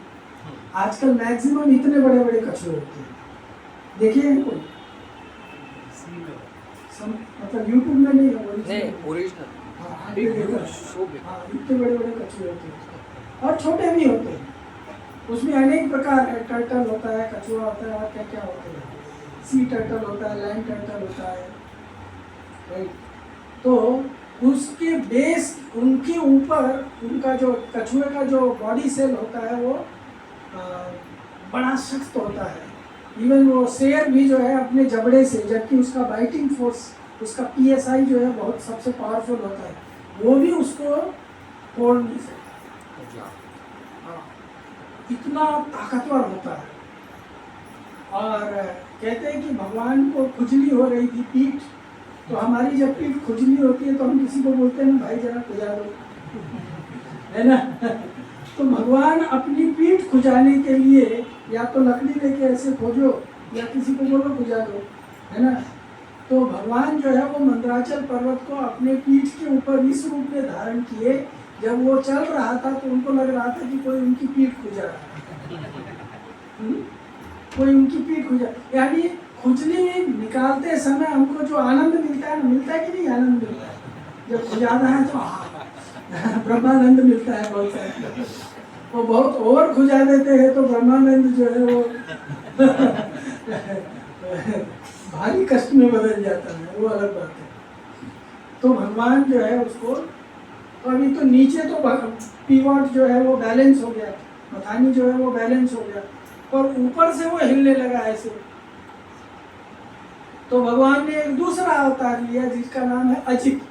आजकल मैक्सिमम इतने बड़े बड़े कछुए होते हैं, देखिए कोई मतलब यूट्यूब में नहीं है, ओरिजिनल। हाँ, इतने बड़े बड़े कछुए होते हैं और छोटे भी होते हैं। उसमें अनेक प्रकार है, टर्टल होता है, कछुआ होता है, और क्या क्या होता है, सी टर्टल होता है, लैंड टर्टल होता है, राइट। तो उसके बेस, उनके ऊपर उनका जो कछुए का जो बॉडी सेल होता है वो बड़ा सख्त होता है। इवन वो शेर भी जो है अपने जबड़े से, जबकि उसका बाइटिंग फोर्स, उसका PSI जो है बहुत सबसे पावरफुल होता है, वो भी उसको तोड़ नहीं सकता, इतना ताकतवर होता है। और कहते हैं कि भगवान को खुजली हो रही थी पीठ, तो हमारी जब पीठ खुजली होती है तो हम किसी को बोलते हैं ना, भाई जरा खुजा दो, है ना। तो भगवान अपनी पीठ खुजाने के लिए या तो लकड़ी लेके ऐसे खोजो या किसी को बोलो खुजा दो, है ना। तो भगवान जो है वो मंदराचल पर्वत को अपने पीठ के ऊपर इस रूप में धारण किए, जब वो चल रहा था तो उनको लग रहा था कि कोई उनकी पीठ खुजा रहा है, कोई उनकी पीठ खुजा, यानी खुजली निकालते समय हमको जो आनंद मिलता है ना, मिलता है कि नहीं आनंद मिलता है, जब खुजाना है तो ब्रह्मानंद मिलता है बहुत सारा। वो बहुत और खुजा देते हैं तो ब्रह्मानंद जो है वो भारी कष्ट में बदल जाता है, वो अलग बात है। तो भगवान जो है उसको, अभी तो नीचे तो पीवट जो है वो बैलेंस हो गया, मथानी जो है वो बैलेंस हो गया, और ऊपर से वो हिलने लगा ऐसे। तो भगवान ने एक दूसरा अवतार लिया जिसका नाम है अजित,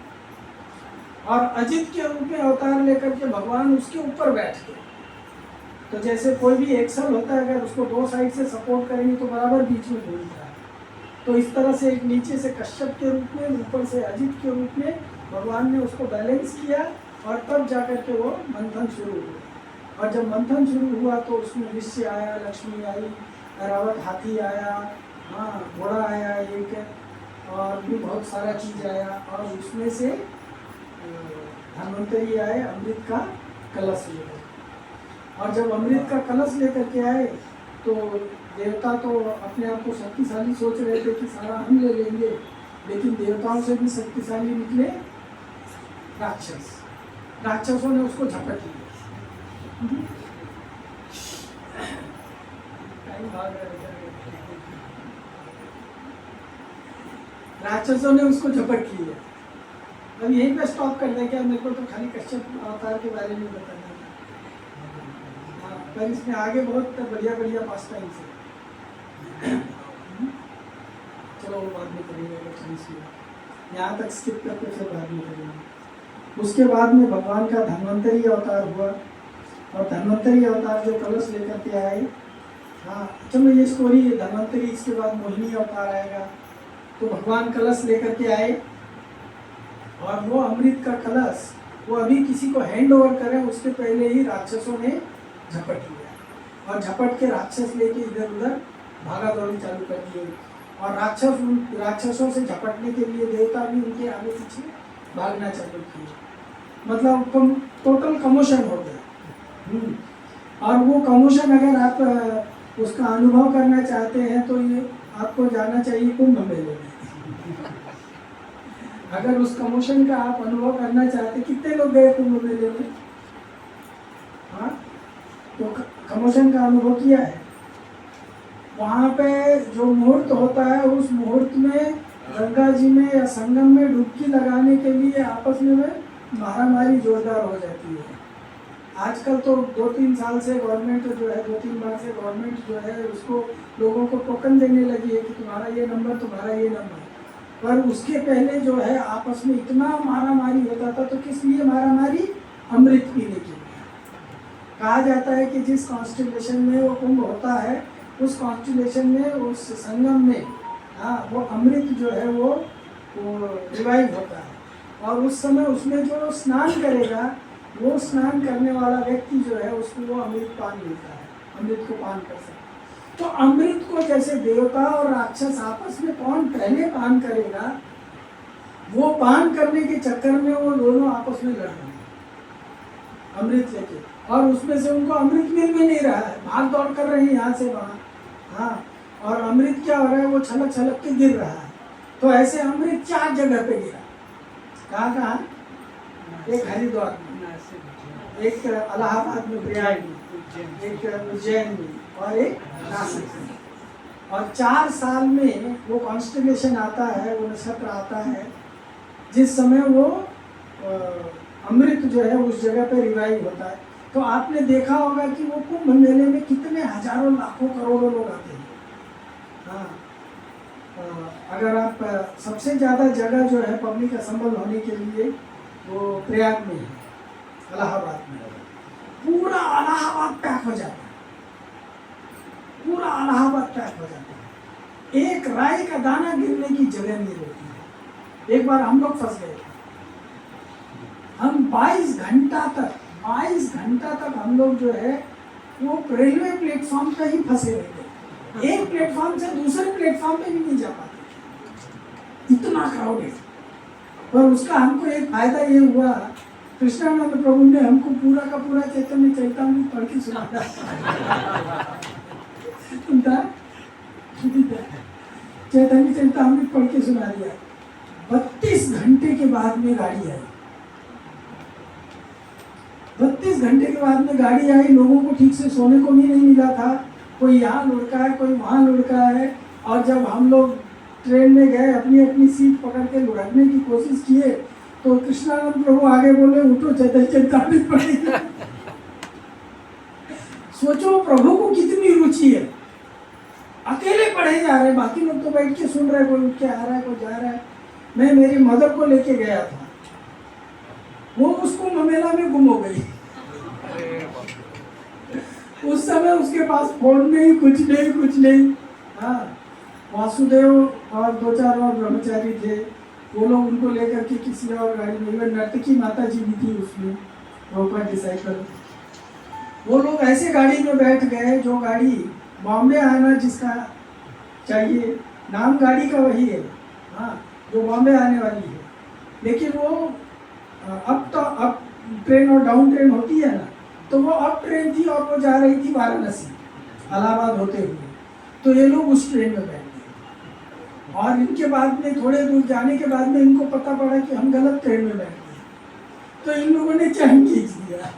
और अजित के रूप में अवतार लेकर के भगवान उसके ऊपर बैठ गए। तो जैसे कोई भी एक्सल होता है, अगर उसको दो साइड से सपोर्ट करेंगे तो बराबर बीच में घूमता है, तो इस तरह से एक नीचे से कश्यप के रूप में, ऊपर से अजित के रूप में भगवान ने उसको बैलेंस किया, और तब जाकर के वो मंथन शुरू हुआ। और जब मंथन शुरू हुआ तो उसमें विश्व आया, लक्ष्मी आई, रावत हाथी आया, हाँ घोड़ा आया एक, और भी बहुत सारा चीज़ आया, और उसमें से धन्वंतरी आए अमृत का कलश लेकर। और जब अमृत का कलश लेकर के आए तो देवता तो अपने आप को शक्तिशाली सोच रहे थे कि सारा हम ले लेंगे, लेकिन देवताओं से भी शक्तिशाली निकले राक्षस। राक्षसों ने उसको झपट लिया। राक्षसों ने उसको झपट लिया। अब यहीं पे स्टॉप कर दें क्या? मेरे को तो खाली कश्यप अवतार के बारे में बताना है, पर इसमें आगे बहुत बढ़िया बढ़िया पास टाइम से, चलो वो बाद में करेंगे, यहाँ तक स्किप करके फिर बाद में करेंगे। उसके बाद में भगवान का धन्वंतरी अवतार हुआ, और धन्वंतरी अवतार जो कलश लेकर के आए, हाँ चलो ये स्टोरी है धन्वंतरी, इसके बाद मोहिनी अवतार आएगा। तो भगवान कलश लेकर के आए, और वो अमृत का कलश वो अभी किसी को हैंड ओवर करें उसके पहले ही राक्षसों ने झपट लिया, और झपट के राक्षस लेके इधर उधर भागा दौड़ी चालू कर दिए। और राक्षसों से झपटने के लिए देवता भी उनके आगे पीछे भागना चालू किए, मतलब टोटल कमोशन हो गया। और वो कमोशन अगर आप उसका अनुभव करना चाहते हैं तो ये आपको जाना चाहिए कुंभ मेले में। अगर उस कमोशन का आप अनुभव करना चाहते, कितने लोग गए कुंभ मेले में? हाँ, तो कमोशन का अनुभव किया है। वहाँ पे जो मुहूर्त होता है, उस मुहूर्त में गंगा जी में या संगम में डुबकी लगाने के लिए आपस में मारामारी जोरदार हो जाती है। आजकल तो 2-3 साल से गवर्नमेंट जो है, 2-3 बार से गवर्नमेंट जो है उसको लोगों को टोकन देने लगी है कि तुम्हारा ये नंबर, तुम्हारा ये नंबर। पर उसके पहले जो है आपस में इतना मारामारी होता था। तो किस लिए मारामारी? अमृत पीने के लिए। कहा जाता है कि जिस कॉन्स्टिलेशन में वो कुंभ होता है, उस कॉन्स्टिलेशन में, उस संगम में, हाँ वो अमृत जो है वो रिवाइव होता है। और उस समय उसमें जो स्नान करेगा, वो स्नान करने वाला व्यक्ति जो है उसको वो अमृत पान मिलता है, अमृत को पान कर सकता है। तो अमृत को जैसे देवता और राक्षस आपस में कौन पहले पान करेगा, वो पान करने के चक्कर में वो दोनों आपस में लड़ रहे हैं अमृत लेके, और उसमें से उनको अमृत मिल भी नहीं रहा है, भाग दौड़ कर रहे हैं यहाँ से वहाँ। हाँ, और अमृत क्या हो रहा है, वो छलक छलक के गिर रहा है। तो ऐसे अमृत 4 जगह पे गिरा। कहाँ? एक हरिद्वार में, एक इलाहाबाद में, प्रयाग में, एक उज्जैन में और एक नासिक में। और 4 साल में वो कॉन्स्टेलेशन आता है, वो नक्षत्र आता है, जिस समय वो अमृत जो है उस जगह पे रिवाइव होता है। तो आपने देखा होगा कि वो कुंभ मेले में कितने हजारों लाखों करोड़ों लोग आते हैं। हाँ, अगर आप सबसे ज़्यादा जगह जो है पब्लिक असम्बल होने के लिए वो प्रयाग में है, इलाहाबाद में। पूरा इलाहाबाद पैक हो जाता है, पूरा इलाहाबाद पैक हो जाता है, एक राई का दाना गिरने की जगह नहीं होती है। एक बार हम लोग फंस गए थे, हम 22 घंटा तक हम लोग जो है वो रेलवे प्लेटफॉर्म पे ही फंसे रहते, एक प्लेटफॉर्म से दूसरे प्लेटफॉर्म पे भी नहीं जा पाते, इतना क्राउडेड। पर उसका हमको एक फायदा ये हुआ, कृष्णानंद प्रभु ने हमको पूरा का पूरा चैतन्य चरितामृत पढ़ के सुनाया। चैतन्य चरितामृत पढ़ के सुना दिया। 32 घंटे के बाद में गाड़ी आई, 32 घंटे के बाद में गाड़ी आई। लोगों को ठीक से सोने को भी नहीं मिला था, कोई यहाँ लुढ़का है, कोई वहाँ लुढ़का है। और जब हम लोग ट्रेन में गए, अपनी अपनी सीट पकड़ के लुढ़कने की कोशिश किए, तो कृष्णानंद प्रभु आगे बोले, उठो चैतन्य चरितामृत पढ़ेंगे। सोचो प्रभु को कितनी रुचि है, अकेले पढ़े जा रहे, बाकी लोग तो बैठ के सुन रहे, कोई उठ के आ रहा है, कोई जा रहा है। मैं मेरी मदर को लेके गया था, वो उसको मेला में गुम हो गई। उस समय उसके पास फोन नहीं, कुछ नहीं। हाँ, वासुदेव और 2-4 और ब्रह्मचारी थे, वो लोग उनको लेकर के किसी और गाड़ी में, नर्तकी माता जी भी थी उसमें, रोपा डिसाइकल। वो लोग ऐसे गाड़ी में बैठ गए, जो गाड़ी बॉम्बे आना जिसका चाहिए, नाम गाड़ी का वही है, हाँ, जो बॉम्बे आने वाली है। लेकिन वो अप ट्रेन और डाउन ट्रेन होती है ना, तो वो अप ट्रेन थी और वो जा रही थी वाराणसी, इलाहाबाद होते हुए। तो ये लोग उस ट्रेन में बैठ गए, और इनके बाद में थोड़े दूर जाने के बाद में इनको पता पड़ा कि हम गलत ट्रेन में बैठ गए। तो इन लोगों ने चैन खींच दिया,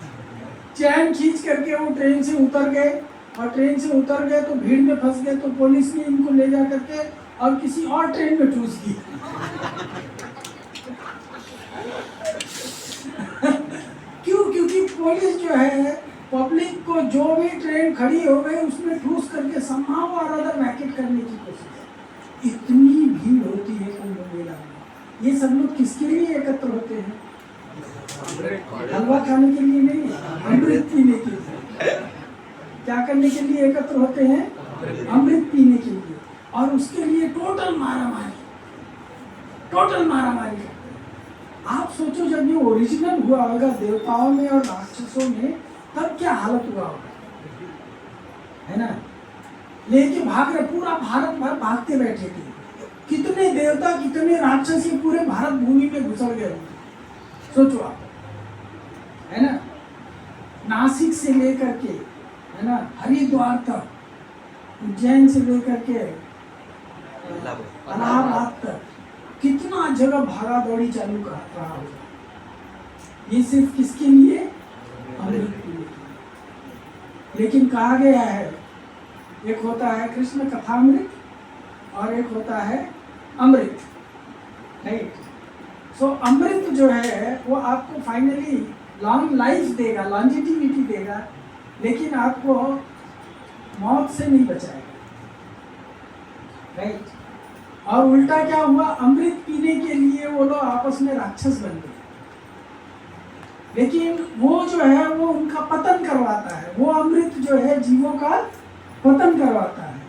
चैन खींच करके वो ट्रेन से उतर गए, और ट्रेन से उतर गए तो भीड़ में फंस गए। तो पुलिस ने इनको ले जा करके और किसी और ट्रेन में ठूस दी। क्यों? क्योंकि पुलिस जो है पब्लिक को जो भी ट्रेन खड़ी हो गई उसमें ठूस करके संभाव और अदर वैकेट करने की कोशिश। इतनी भीड़ होती है कुंभ मेला में। ये सब लोग किसके लिए एकत्र होते हैं? हलवा खाने के लिए नहीं, अमृत पीने के लिए। क्या करने के लिए एकत्र होते हैं? अमृत पीने के लिए। और उसके लिए टोटल मारामारी करते हैं। आप सोचो, जब ये ओरिजिनल हुआ होगा देवताओं में और राक्षसों में, तब क्या हालत हुआ होगा, है ना? लेके भाग रहे, पूरा भारत भर भागते बैठे थे। कितने देवता, कितने राक्षस ये पूरे भारत भूमि में घुसड़ गए होंगे, सोचो आप, है ना? नासिक से लेकर के, है ना, हरिद्वार तक, उज्जैन से लेकर के इलाहाबाद तक, कितना जगह भागा दौड़ी चालू कर रहा होगा। ये सिर्फ किसके लिए? अमृत के लिए। लेकिन कहा गया है, एक होता है कृष्ण कथामृत और एक होता है अमृत, राइट? सो अमृत जो है वो आपको फाइनली लॉन्ग लाइफ देगा, लॉन्जिटिविटी देगा, लेकिन आपको मौत से नहीं बचाएगा, राइट? और उल्टा क्या हुआ, अमृत पीने के लिए वो लोग आपस में राक्षस बन गए। लेकिन वो जो है वो उनका पतन करवाता है, वो अमृत जो है जीवों का पतन करवाता है।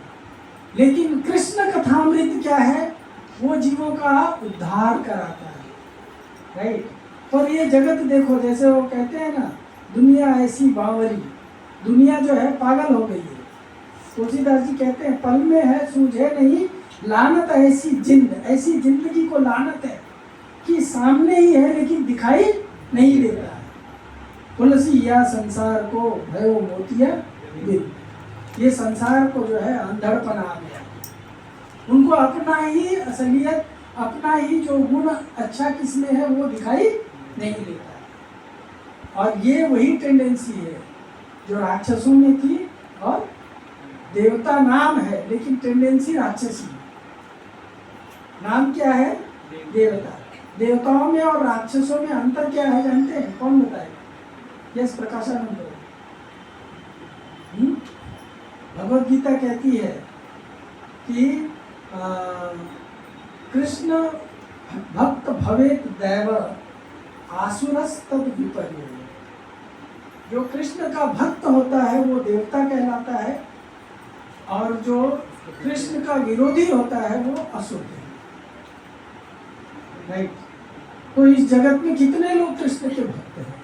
लेकिन कृष्ण कथामृत क्या है, वो जीवों का उद्धार कराता है, राइट? और ये जगत देखो, जैसे वो कहते हैं ना, दुनिया ऐसी बावरी, दुनिया जो है पागल हो गई है। तुलसीदास जी कहते हैं, पल में है सूझे नहीं लानत ऐसी जिंद, ऐसी जिंदगी को लानत है कि सामने ही है लेकिन दिखाई नहीं देता है। तुलसी या संसार को भयो मोतिया बिन, ये संसार को जो है अंधड़पन आ गया, उनको अपना ही असलियत, अपना ही जो गुण अच्छा किसमें है वो दिखाई नहीं देता। और ये वही टेंडेंसी है जो राक्षसों में थी, और देवता नाम है लेकिन टेंडेंसी राक्षसी है। नाम क्या है? देवता। देवताओं में और राक्षसों में अंतर क्या है जानते हैं? कौन बताएगा? यस, प्रकाशानंद। भगवद गीता कहती है कि कृष्ण भक्त भवेत दैव आसुरस्तद विपर्य। जो कृष्ण का भक्त होता है वो देवता कहलाता है, और जो कृष्ण का विरोधी होता है वो असुर कहलाता है। राइट? तो इस जगत में कितने लोग कृष्ण के भक्त हैं?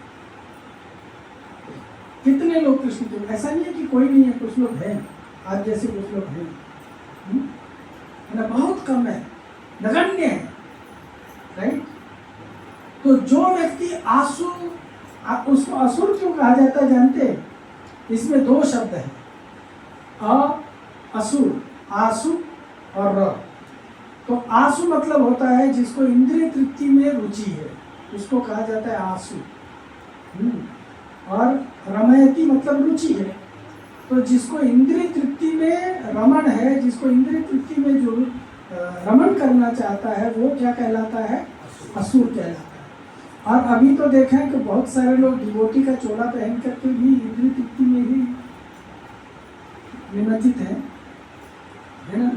कितने लोग कृष्ण के? ऐसा नहीं है कि कोई नहीं है, कुछ लोग हैं, आज जैसे कुछ लोग हैं, ना बहुत कम है, नगण्य है। राइट? तो जो व्यक्ति आसुर, उसको असुर क्यों कहा जाता है जानते हैं? इसमें दो शब्द हैं, असुर, आसु और र। तो आसु मतलब होता है जिसको इंद्रिय तृप्ति में रुचि है, उसको कहा जाता है आसु। और रमयति मतलब रुचि है। तो जिसको इंद्रिय तृप्ति में रमण है, जिसको इंद्रिय तृप्ति में जो रमण करना चाहता है वो क्या कहलाता है? असुर कहलाता है। और अभी तो देखें कि बहुत सारे लोग डिवोटी का चोला पहन करके भी इंद्रिय तृप्ति में ही निमज्जित है ना?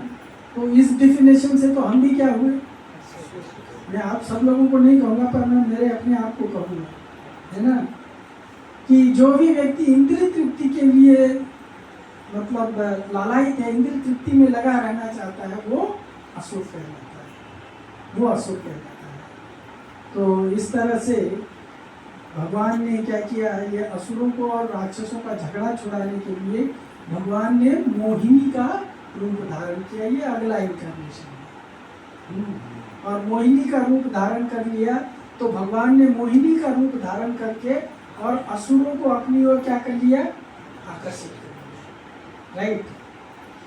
तो इस डिफिनेशन से तो हम भी क्या हुए? मैं आप सब लोगों को नहीं कहूँगा, पर मैं मेरे अपने आप को कहूँगा, है ना, कि जो भी व्यक्ति इंद्रिय तृप्ति के लिए मतलब लालायित है, इंद्रिय तृप्ति में लगा रहना चाहता है, वो असुर कहलाता है, वो असुर कहलाता है। तो इस तरह से भगवान ने क्या किया है? ये असुरों को और राक्षसों का झगड़ा छुड़ाने के लिए भगवान ने मोहिनी का रूप धारण किया। ये अगला इनकार्नेशन है। और मोहिनी का रूप धारण कर लिया तो भगवान ने मोहिनी का रूप धारण करके और असुरों को अपनी ओर क्या कर लिया? आकर्षित कर लिया। राइट?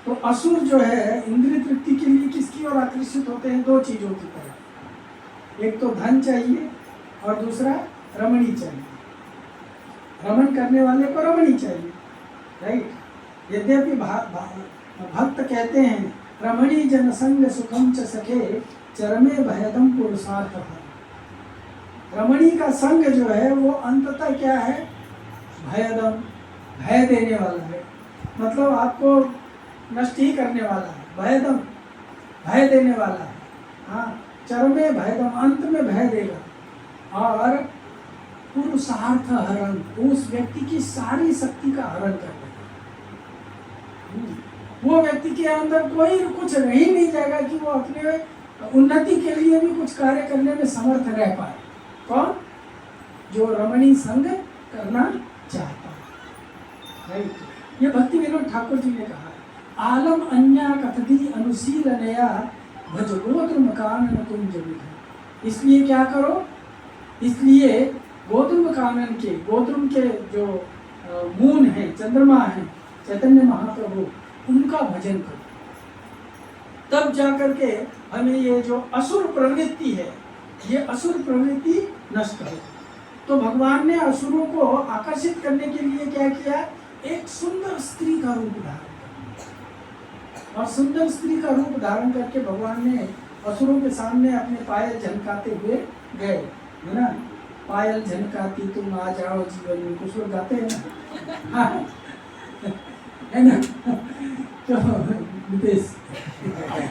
तो असुर जो है इंद्रिय तृप्ति के लिए किसकी ओर आकर्षित होते हैं? दो चीजों की तरफ। एक तो धन चाहिए और दूसरा रमणी चाहिए। रमण करने वाले को रमणी चाहिए। राइट? यद्यपि भक्त कहते हैं रमणी जनसंग सुखम च सखे चरमे भयदम पुरुषार्थ। रमणी का संग जो है वो अंततः क्या है? भयदम, भय देने वाला है, मतलब आपको नष्ट ही करने वाला है। भयदम, भय देने वाला है। हाँ, चरमे भयदम, अंत में भय देगा। और पुरुषार्थ हरण, उस व्यक्ति की सारी शक्ति का हरण कर देगा। वो व्यक्ति के अंदर कोई कुछ रह ही नहीं जाएगा कि वो अपने उन्नति के लिए भी कुछ कार्य करने में समर्थ रह पाए। कौन? जो रमणी संग करना चाहता है। राइट? ये भक्ति विनोद ठाकुर जी ने कहा, आलम अन्या कथदी अनुशीलनया भज गोत्र कानन तुम जमीन। इसलिए क्या करो? इसलिए गोत्र कानन के, गोत्र के जो मून है, चंद्रमा है, चैतन्य महाप्रभु, उनका भजन करो। तब जाकर के हमें ये जो असुर प्रवृत्ति है, ये असुर प्रवृत्ति नष्ट हो। तो भगवान ने असुरों को आकर्षित करने के लिए क्या किया? एक सुंदर स्त्री का रूप धारण किया। और सुंदर स्त्री का रूप धारण करके भगवान ने असुरों के सामने अपने पायल झनकाते हुए गए, है ना? पायल झनकाती तुम आ जाओ जीवन में, कुछ लोग गाते हैं ना, है ना? तो नितेश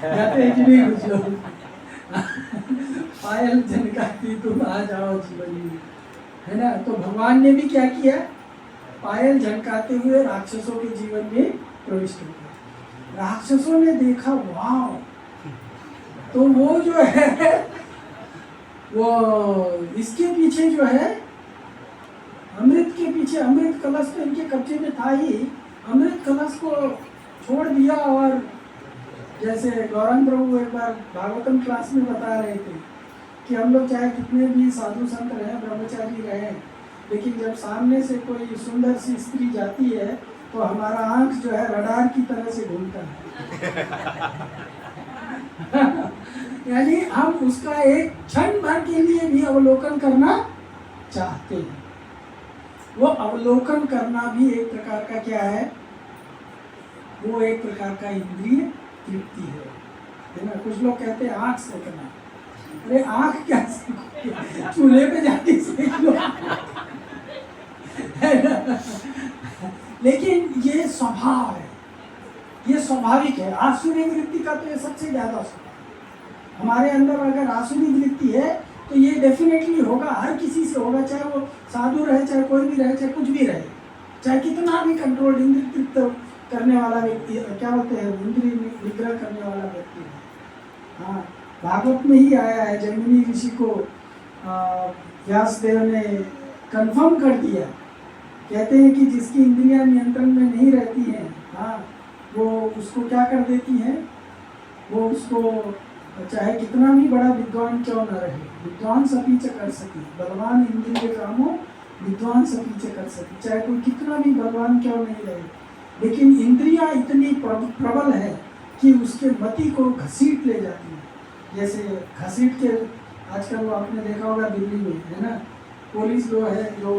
गाते हैं कि नहीं कुछ लोग? पायल झनकाती तुम आ जाओ जीवन में, है ना? तो भगवान ने भी क्या किया? पायल झनकाते हुए राक्षसों के जीवन में प्रविष्ट हो गए। राक्षसों ने देखा, वाह, तो वो जो है वो इसके पीछे जो है, अमृत के पीछे, अमृत कलश तो इनके कब्जे में था ही, अमृत कलश को छोड़ दिया। और जैसे गौरंग प्रभु एक बार भागवतम क्लास में बता रहे थे कि हम लोग चाहे कितने भी साधु संत रहे, ब्रह्मचारी रहे, लेकिन जब सामने से कोई सुंदर सी स्त्री जाती है तो हमारा आंख जो है रडार की तरह से घूमता है। यानी हम उसका एक क्षण भर के लिए भी अवलोकन करना चाहते हैं। वो अवलोकन करना भी एक प्रकार का क्या है, वो एक प्रकार का इंद्रिय तृप्ति है ना। कुछ लोग कहते हैं आँख सेकना, अरे आँख क्या सेको, चूल्हे पे जाके सेक लो है ना। लेकिन ये स्वभाव है, ये स्वाभाविक है। आसुरी वृत्ति का तो ये सबसे ज्यादा स्वभाव, हमारे अंदर अगर आसुरी वृत्ति है तो ये डेफिनेटली होगा, हर किसी से होगा, चाहे वो साधु रहे, चाहे कोई भी रहे, चाहे कुछ भी रहे, चाहे कितना भी कंट्रोल इंद्रिय तृप्त करने वाला व्यक्ति, क्या बोलते हैं, इंद्रिय निग्रह करने वाला व्यक्ति है। हाँ, भागवत में ही आया है, जैमिनी ऋषि को व्यासदेव ने कंफर्म कर दिया, कहते हैं कि जिसकी इंद्रियां नियंत्रण में नहीं रहती हैं, हाँ, वो उसको क्या कर देती हैं, वो उसको चाहे कितना भी बड़ा विद्वान क्यों न रहे, विद्वान सपीच कर सकी, बलवान इंद्रिय कामो विद्वान सपीच कर सकी, चाहे कोई कितना भी बलवान क्यों नहीं रहे, लेकिन इंद्रियां इतनी प्रबल है कि उसके मति को घसीट ले जाती है। जैसे घसीट के, आजकल वो आपने देखा होगा दिल्ली में, है ना, पुलिस लोग है जो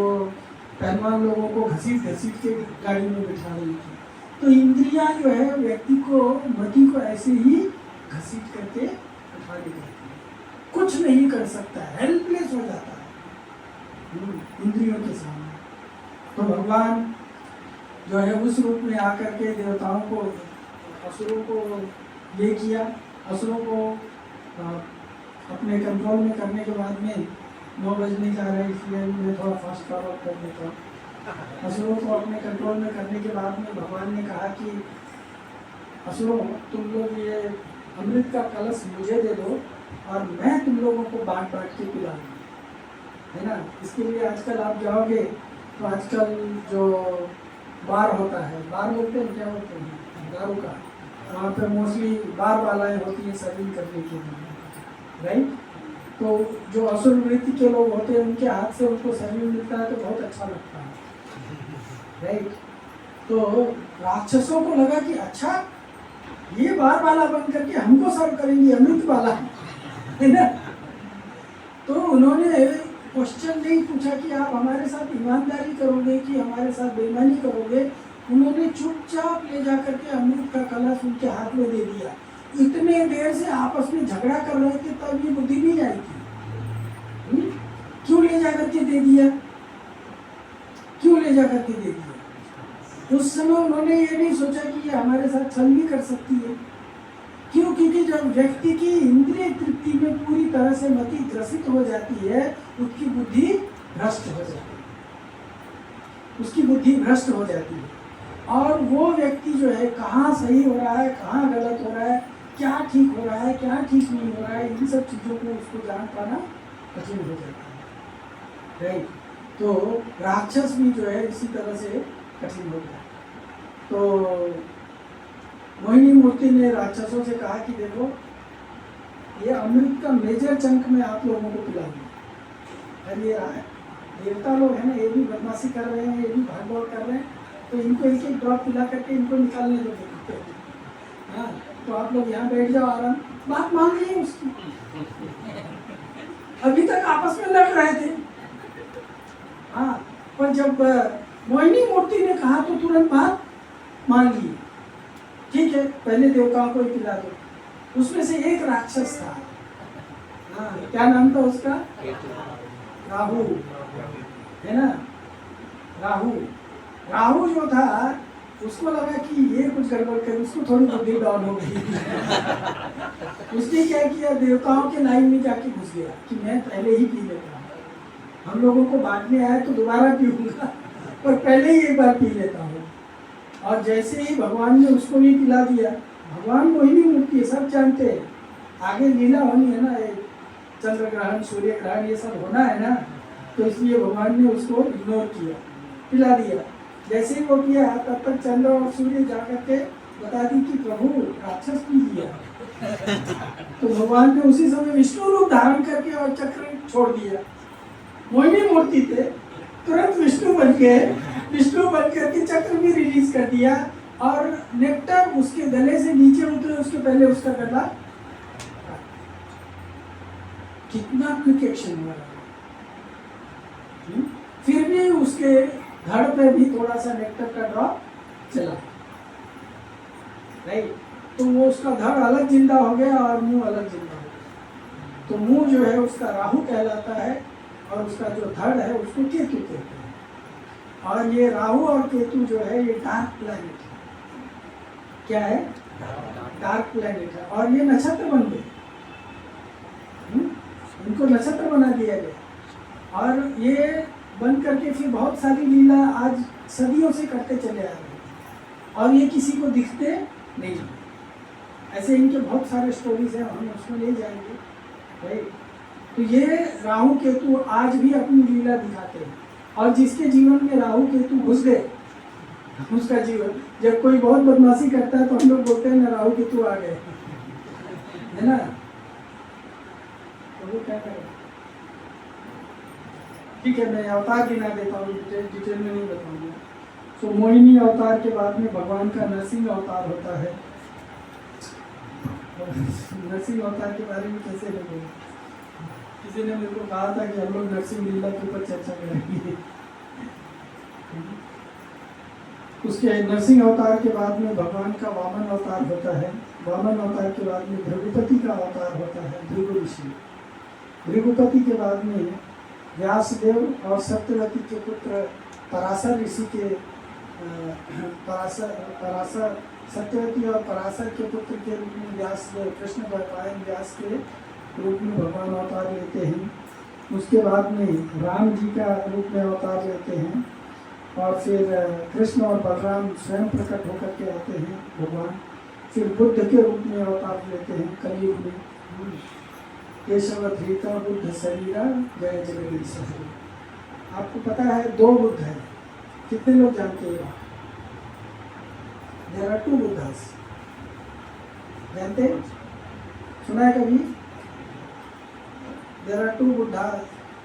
पहलवान लोगों को घसीट के गाड़ी में बिठा रही थी। तो इंद्रियां जो है व्यक्ति को, मति को ऐसे ही घसीट करके उठा ले जाती है, कुछ नहीं कर सकता, हेल्पलेस हो जाता है इंद्रियों के सामने। तो भगवान जो है उस रूप में आकर के देवताओं को, असुरों को ये किया, असुरों को अपने कंट्रोल में करने के बाद में 9 बजने जा रहे हैं, इसलिए मैं थोड़ा फास्ट फॉरवर्ड कर देता हूँ। असुरों को अपने कंट्रोल में करने के बाद में भगवान ने कहा कि असुरों, तुम लोग ये अमृत का कलश मुझे दे दो और मैं तुम लोगों को बांट के पिला दूँ, है ना। इसके लिए आजकल आप जाओगे तो आजकल जो बार होता है, बार बोलते हैं, क्या बोलते हैं, दारू का, वहाँ पे मोस्टली बार वालाएँ होती हैं सर्विंग करने के लिए, राइट। तो जो असुर वृत्ति के लोग होते हैं उनके हाथ से उनको सर्विंग मिलता है तो बहुत अच्छा लगता है, राइट। तो राक्षसों को लगा कि अच्छा ये बार वाला बन करके हमको सर्व करेंगे, अमृत वाला, है ना। तो उन्होंने क्वेश्चन नहीं पूछा कि आप हमारे साथ ईमानदारी करोगे कि हमारे साथ बेईमानी करोगे, उन्होंने चुपचाप ले जा करके अमृत का कलश उनके हाथ में दे दिया। इतने देर से आपस में झगड़ा कर रहे थे तब ये बुद्धि नहीं आई थी, क्यों ले जा करके दे दिया, क्यों ले जा करके दे दिया। उस समय उन्होंने ये नहीं सोचा कि ये हमारे साथ छल भी कर सकती है, क्यों, क्योंकि जब व्यक्ति की इंद्रिय तृप्ति में पूरी तरह से मति ग्रसित हो जाती है, उसकी बुद्धि भ्रष्ट हो जाती है, उसकी बुद्धि भ्रष्ट हो जाती है। और वो व्यक्ति जो है कहाँ सही हो रहा है, कहाँ गलत हो रहा है, क्या ठीक हो रहा है, क्या ठीक नहीं हो रहा है, इन सब चीज़ों को उसको जान पाना कठिन हो जाता है, राइट। तो राक्षस भी जो है इसी तरह से कठिन हो गया। तो मोहिनी मूर्ति ने राक्षसों से कहा कि देखो ये अमृत का मेजर चंक में आप लोगों को पिला दूँ, ये देवता लोग हैं ना, ये भी बदमाशी कर रहे हैं, ये भी भागदौड़ कर रहे हैं, तो इनको एक एक ड्रॉप पिला करके इनको निकालने दो। हाँ, तो आप लोग यहाँ बैठ जाओ आराम, बात मान ली उसकी। अभी तक आपस में लड़ रहे थे, हाँ, पर जब मोहिनी मूर्ति ने कहा तो तुरंत बात मान ली, ठीक है पहले देवताओं को ही पिला दो। उसमें से एक राक्षस था, हाँ, क्या नाम था उसका, राहु, है ना। राहु जो था उसको लगा कि ये कुछ गड़बड़ कर, उसको थोड़ी बुद्धि डाउन हो गई। उसने क्या किया, देवताओं के लाइन में जाके घुस गया कि मैं पहले ही पी लेता हूँ, हम लोगों को बांटने आया तो दोबारा पीऊंगा, पर पहले ही एक बार पी लेता हूँ। और जैसे ही भगवान ने उसको भी पिला दिया, भगवान मोहिनी मूर्ति सब जानते हैं, आगे लीला होनी है ना, चंद्र ग्रहण, सूर्य ग्रहण, ये सब होना है ना, तो इसलिए भगवान ने उसको इग्नोर किया, पिला दिया। जैसे ही वो किया तब तक चंद्र और सूर्य जाकर के बता दी कि प्रभु राक्षस पी लिया। तो भगवान ने उसी समय विष्णु रूप धारण करके और चक्र छोड़ दिया। मोहिनी मूर्ति थे, तुरंत विष्णु बन करके चक्र भी रिलीज कर दिया और नेक्टर उसके गले से नीचे उतरे, उसके पहले उसका गला। कितना क्विक एक्शन हुआ। फिर भी उसके धड़ पे भी थोड़ा सा नेक्टर का ड्रॉप चला, राइट। तो वो उसका धड़ अलग जिंदा हो गया और मुंह अलग जिंदा हो गया। तो मुंह जो है उसका राहु कहलाता है और उसका जो धड़ है उसको केतु कहते हैं। और ये राहु और केतु जो है ये डार्क प्लैनेट है। क्या है? डार्क प्लैनेट है। और ये नक्षत्र बन गए, इनको नक्षत्र बना दिया गया और ये बन करके फिर बहुत सारी लीला आज सदियों से करते चले आ रहे हैं और ये किसी को दिखते नहीं। ऐसे इनके बहुत सारे स्टोरीज हैं, हम उसमें ले जाएंगे, राइट। तो ये राहु केतु आज भी अपनी लीला दिखाते हैं और जिसके जीवन में राहु केतु घुस गए उसका जीवन, जब कोई बहुत बदमाशी करता है तो हम लोग बोलते हैं ना राहु केतु आ गए, है ना। तो वो क्या करें? ठीक है, मैं अवतार गिना देता हूँ, डिटेल में नहीं बताऊंगा। तो मोहिनी अवतार के बाद में भगवान का नरसिंह अवतार होता है। नरसिंह अवतार के बारे में कैसे बोले? किसी ने मेरे को कहा था कि हम लोग नरसिंह लीला के ऊपर चर्चा करेंगे। उसके नरसिंह अवतार के बाद में भगवान का वामन अवतार होता है। वामन अवतार के बाद में भृगुपति का अवतार होता है, भृगु ऋषि। भृगुपति के बाद में व्यासदेव और सत्यवती के पुत्र पराशर ऋषि के पराशर सत्यवती और पराशर के पुत्र के रूप में व्यासदेव, कृष्ण द्वैपायन व्यास के रूप में भगवान अवतार लेते हैं। उसके बाद में राम जी का रूप में अवतार लेते हैं और फिर कृष्ण और बलराम स्वयं प्रकट होकर के आते हैं भगवान। फिर बुद्ध के रूप में अवतार लेते हैं कलयुग में। केशव धृता बुद्ध शरीरा जय जगदीश हरि। आपको पता है 2 बुद्ध हैं, कितने लोग जानते हैं? देयर आर 2 बुद्धास, जानते हैं? सुना है कभी? There are 2 Buddha.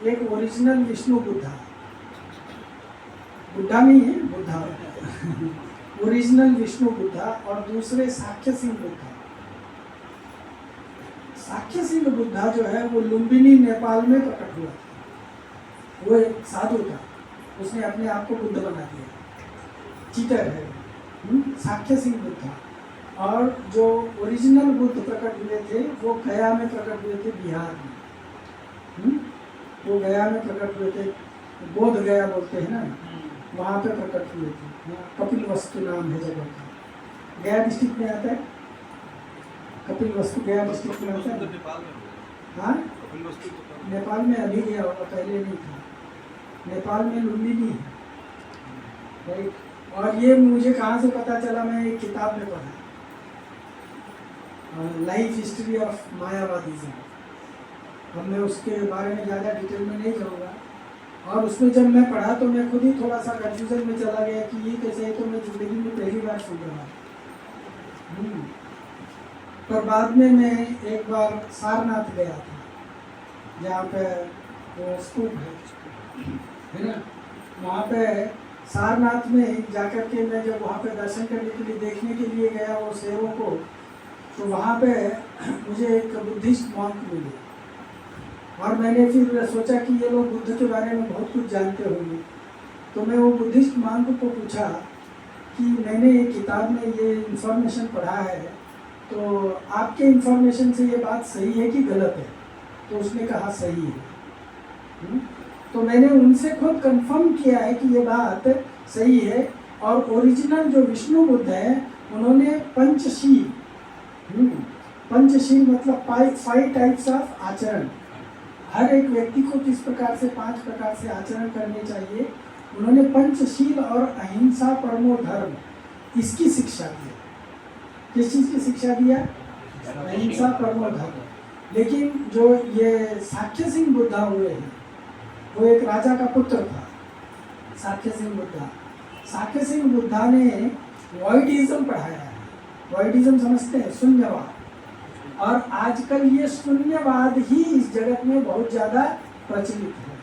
एक ओरिजिनल विष्णु बुद्धा, बुद्धा नहीं है, बुद्धा ओरिजिनल विष्णु बुद्धा, और दूसरे साक्य सिंह बुद्धा। साक्य सिंह बुद्धा जो है वो लुम्बिनी नेपाल में प्रकट हुआ था। वो एक साधु था, उसने अपने आप को बुद्ध बना दिया, चीटर है साक्य सिंह बुद्धा। और जो ओरिजिनल बुद्ध प्रकट हुए थे वो गया में प्रकट हुए थे, बिहार में। वो गया में प्रकट हुए थे, बोध गया बोलते हैं ना, वहाँ पे प्रकट हुए थे। कपिल वस्तु नाम है जगह का, गया डिस्ट्रिक्ट में आता है। कपिल वस्तु गया डिस्ट्रिक्ट में आता है। हाँ, नेपाल में अभी गया होगा, पहले नहीं था। नेपाल में लुम्बिनी है, राइट। और ये मुझे कहाँ से पता चला? मैं एक किताब में पढ़ा, लाइफ हिस्ट्री ऑफ मायावादिज्म। अब मैं उसके बारे में ज़्यादा डिटेल में नहीं जाऊँगा। और उसमें जब मैं पढ़ा तो मैं खुद ही थोड़ा सा कंफ्यूजन में चला गया कि ये कैसे है, तो मैं जिंदगी में पहली बार सुन रहा। पर बाद में मैं एक बार सारनाथ गया था, जहाँ पे वो स्तूप है ना, वहाँ पे सारनाथ में जाकर के मैं जब वहाँ पे दर्शन करने के लिए, देखने के लिए गया वो शेरों को, तो वहाँ पे मुझे एक बुद्धिस्ट मॉन्क मिले। और मैंने फिर सोचा कि ये लोग बुद्ध के बारे में बहुत कुछ जानते होंगे। तो मैं वो बुद्धिस्ट मॉन्क को पूछा कि मैंने एक किताब में ये इन्फॉर्मेशन पढ़ा है, तो आपके इन्फॉर्मेशन से ये बात सही है कि गलत है? तो उसने कहा सही है। तो मैंने उनसे खुद कंफर्म किया है कि ये बात सही है। और ओरिजिनल जो विष्णु बुद्ध है उन्होंने पंचशील, पंचशील मतलब 5 टाइप्स ऑफ आचरण, हर एक व्यक्ति को किस प्रकार से 5 प्रकार से आचरण करने चाहिए, उन्होंने पंचशील और अहिंसा परमो धर्म, इसकी शिक्षा दी। किस चीज़ की शिक्षा दिया? अहिंसा परमो धर्म। लेकिन जो ये साक्य सिंह बुद्धा हुए हैं, वो एक राजा का पुत्र था, साक्य सिंह बुद्धा। साक्य सिंह बुद्धा ने वॉइडिज्म पढ़ाया है। वॉइडिज्म समझते हैं? शून्यवाद। और आजकल ये शून्यवाद ही इस जगत में बहुत ज़्यादा प्रचलित है।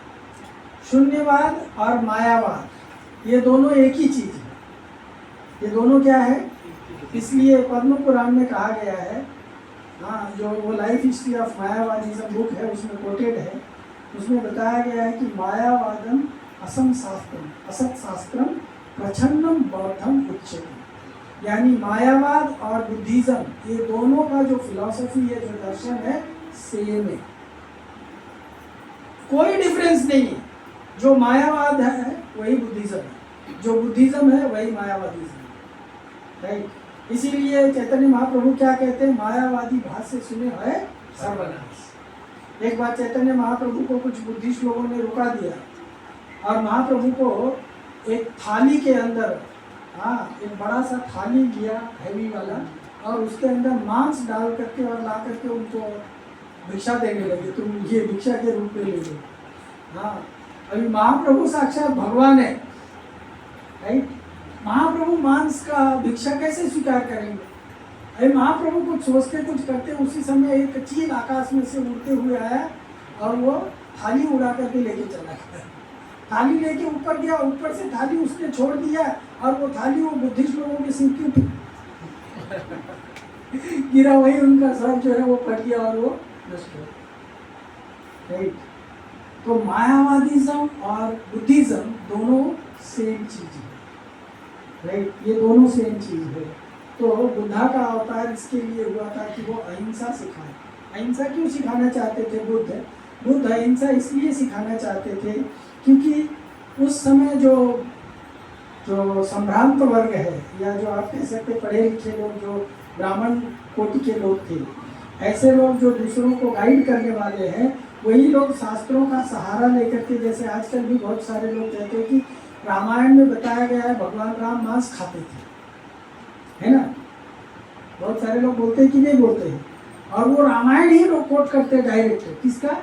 शून्यवाद और मायावाद ये दोनों एक ही चीज़ है। ये दोनों क्या है? इसलिए पद्म पुराण में कहा गया है, हाँ, जो वो लाइफ हिस्ट्री ऑफ मायावादिज्म बुक है उसमें कोटेड है, उसमें बताया गया है कि मायावादम असत शास्त्रम प्रच्छन्नम बौद्धम उच्यते। यानी मायावाद और बुद्धिज्म ये दोनों का जो फिलॉसफी है, जो दर्शन है, सेम है, कोई डिफरेंस नहीं है। जो मायावाद है वही बुद्धिज्म है, जो बुद्धिज्म है वही मायावादिज्म है, राइट। इसीलिए चैतन्य महाप्रभु क्या कहते हैं, मायावादी भाष्य सुने है सर्वनाश। एक बार चैतन्य महाप्रभु को कुछ बुद्धिस्ट लोगों ने रुका दिया और महाप्रभु को एक थाली के अंदर, एक बड़ा सा थाली लिया हैवी वाला, और उसके अंदर मांस डाल करके और ला करके उनको भिक्षा देने लगे, तुम ये भिक्षा के रूप में ले लो। अभी महाप्रभु साक्षात भगवान है, राइट। महाप्रभु मांस का भिक्षा कैसे स्वीकार करेंगे? अरे महाप्रभु कुछ सोचते कुछ करते, उसी समय एक चील आकाश में से उड़ते हुए आया और वो थाली उड़ा करके लेके चला गया। थाली लेके ऊपर गया, ऊपर से थाली उसने छोड़ दिया और वो थाली वो बुद्धिस्ट लोगों के सिर के गिरा, वही उनका सर जो है वो फट गया और वो नष्ट हो गया, राइट। तो मायावादिज्म और बुद्धिज्म दोनों सेम चीज है, राइट। ये दोनों सेम चीज है। तो बुद्धा का अवतार इसके लिए हुआ था कि वो अहिंसा सिखाए। अहिंसा क्यों सिखाना चाहते थे बुद्ध अहिंसा इसलिए सिखाना चाहते थे क्योंकि उस समय जो संभ्रांत वर्ग है, या जो आप कह सकते पढ़े लिखे लोग, जो ब्राह्मण कोटि के लोग थे, ऐसे लोग जो दूसरों को गाइड करने वाले हैं, वही लोग शास्त्रों का सहारा लेकर के, जैसे आजकल भी बहुत सारे लोग कहते हैं कि रामायण में बताया गया है भगवान राम मांस खाते थे, है ना। बहुत सारे लोग बोलते हैं कि नहीं बोलते हैं, और वो रामायण ही लोग कोट करते हैं डायरेक्ट। किसका?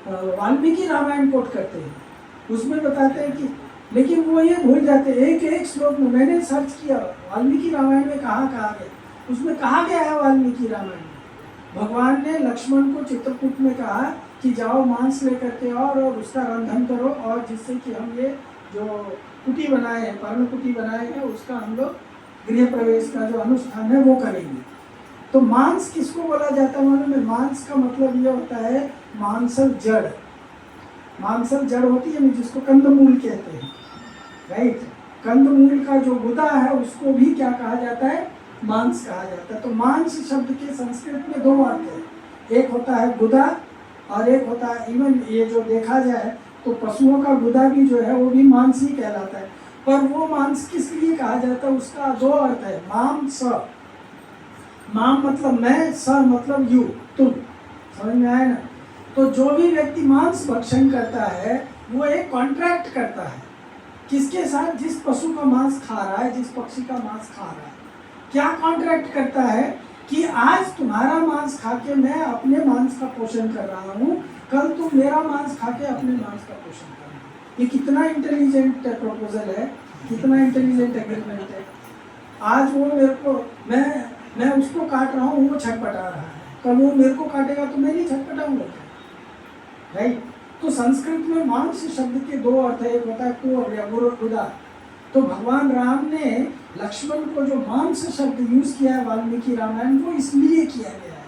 वाल्मीकि रामायण कोट करते हैं, उसमें बताते हैं कि, लेकिन वो ये भूल जाते हैं एक एक श्लोक में। मैंने सर्च किया वाल्मीकि रामायण में कहाँ गया, उसमें कहा गया है वाल्मीकि रामायण में भगवान ने लक्ष्मण को चित्रकूट में कहा कि जाओ मांस लेकर के और उसका रंधन करो, और जिससे कि हम ये जो कुटी बनाए हैं, पर्ण कुटी बनाए हैं, उसका हम लोग गृह प्रवेश का जो अनुष्ठान है वो करेंगे। तो मांस किसको बोला जाता है मालूम है? मांस का मतलब ये होता है मांसल जड़। मांसल जड़ होती है जिसको कंदमूल कहते हैं, राइट। कंदमूल का जो गुदा है उसको भी क्या कहा जाता है? मांस कहा जाता है। तो मांस शब्द के संस्कृत में दो अर्थ है, एक होता है गुदा और एक होता है, इवन ये जो देखा जाए तो पशुओं का गुदा भी जो है वो भी मांस ही कहलाता है। पर वो मांस किस लिए कहा जाता है, उसका दो अर्थ है, माम स। माम मतलब मैं, स मतलब यू, तुम, समझ में आया ना। तो जो भी व्यक्ति मांस भक्षण करता है वो एक कॉन्ट्रैक्ट करता है, किसके साथ? जिस पशु का मांस खा रहा है, जिस पक्षी का मांस खा रहा है। क्या कॉन्ट्रैक्ट करता है कि आज तुम्हारा मांस खा के मैं अपने मांस का पोषण कर रहा हूँ, कल तुम मेरा मांस खा के अपने मांस का पोषण करना। ये कितना इंटेलिजेंट प्रपोजल है, कितना इंटेलिजेंट एग्रीमेंट है। आज वो मेरे को, मैं उसको काट रहा हूँ, वो छटपटा रहा है, कल वो मेरे को काटेगा तो मैं नहीं छटपटाऊंगा, राइट। तो संस्कृत में मांस शब्द के दो अर्थ है, एक होता है कोर या गुदा। तो भगवान राम ने लक्ष्मण को जो मांस शब्द यूज किया है वाल्मीकि रामायण, वो इसलिए किया गया है,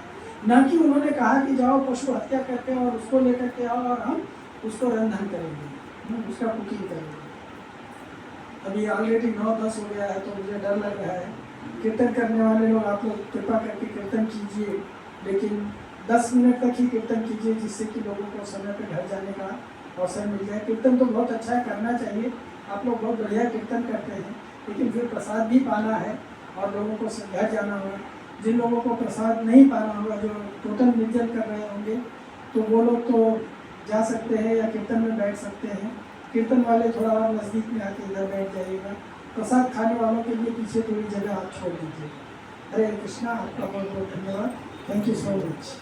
न कि उन्होंने कहा कि जाओ पशु हत्या करते हैं और उसको लेकर के आओ और हम उसको रंधन करेंगे, उसका कुकिंग करेंगे। अभी ऑलरेडी 9-10 हो गया है तो मुझे डर लग रहा है। कीर्तन करने वाले लोग, आप लोग कृपा करके कीर्तन कीजिए, लेकिन 10 मिनट तक ही कीर्तन कीजिए, जिससे कि लोगों को समय पर घर जाने का अवसर मिल जाए। कीर्तन तो बहुत अच्छा है, करना चाहिए, आप लोग बहुत बढ़िया कीर्तन करते हैं, लेकिन फिर प्रसाद भी पाना है और लोगों को घर जाना होगा। जिन लोगों को प्रसाद नहीं पाना होगा, जो टोटल निर्जल कर रहे होंगे, तो वो लोग तो जा सकते हैं या कीर्तन में बैठ सकते हैं। कीर्तन वाले थोड़ा और नज़दीक में आके इधर बैठ जाइएगा। प्रसाद खाने वालों के लिए पीछे थोड़ी जगह आप छोड़ दीजिए। हरे कृष्णा, आपका बहुत बहुत धन्यवाद। Thank you so much.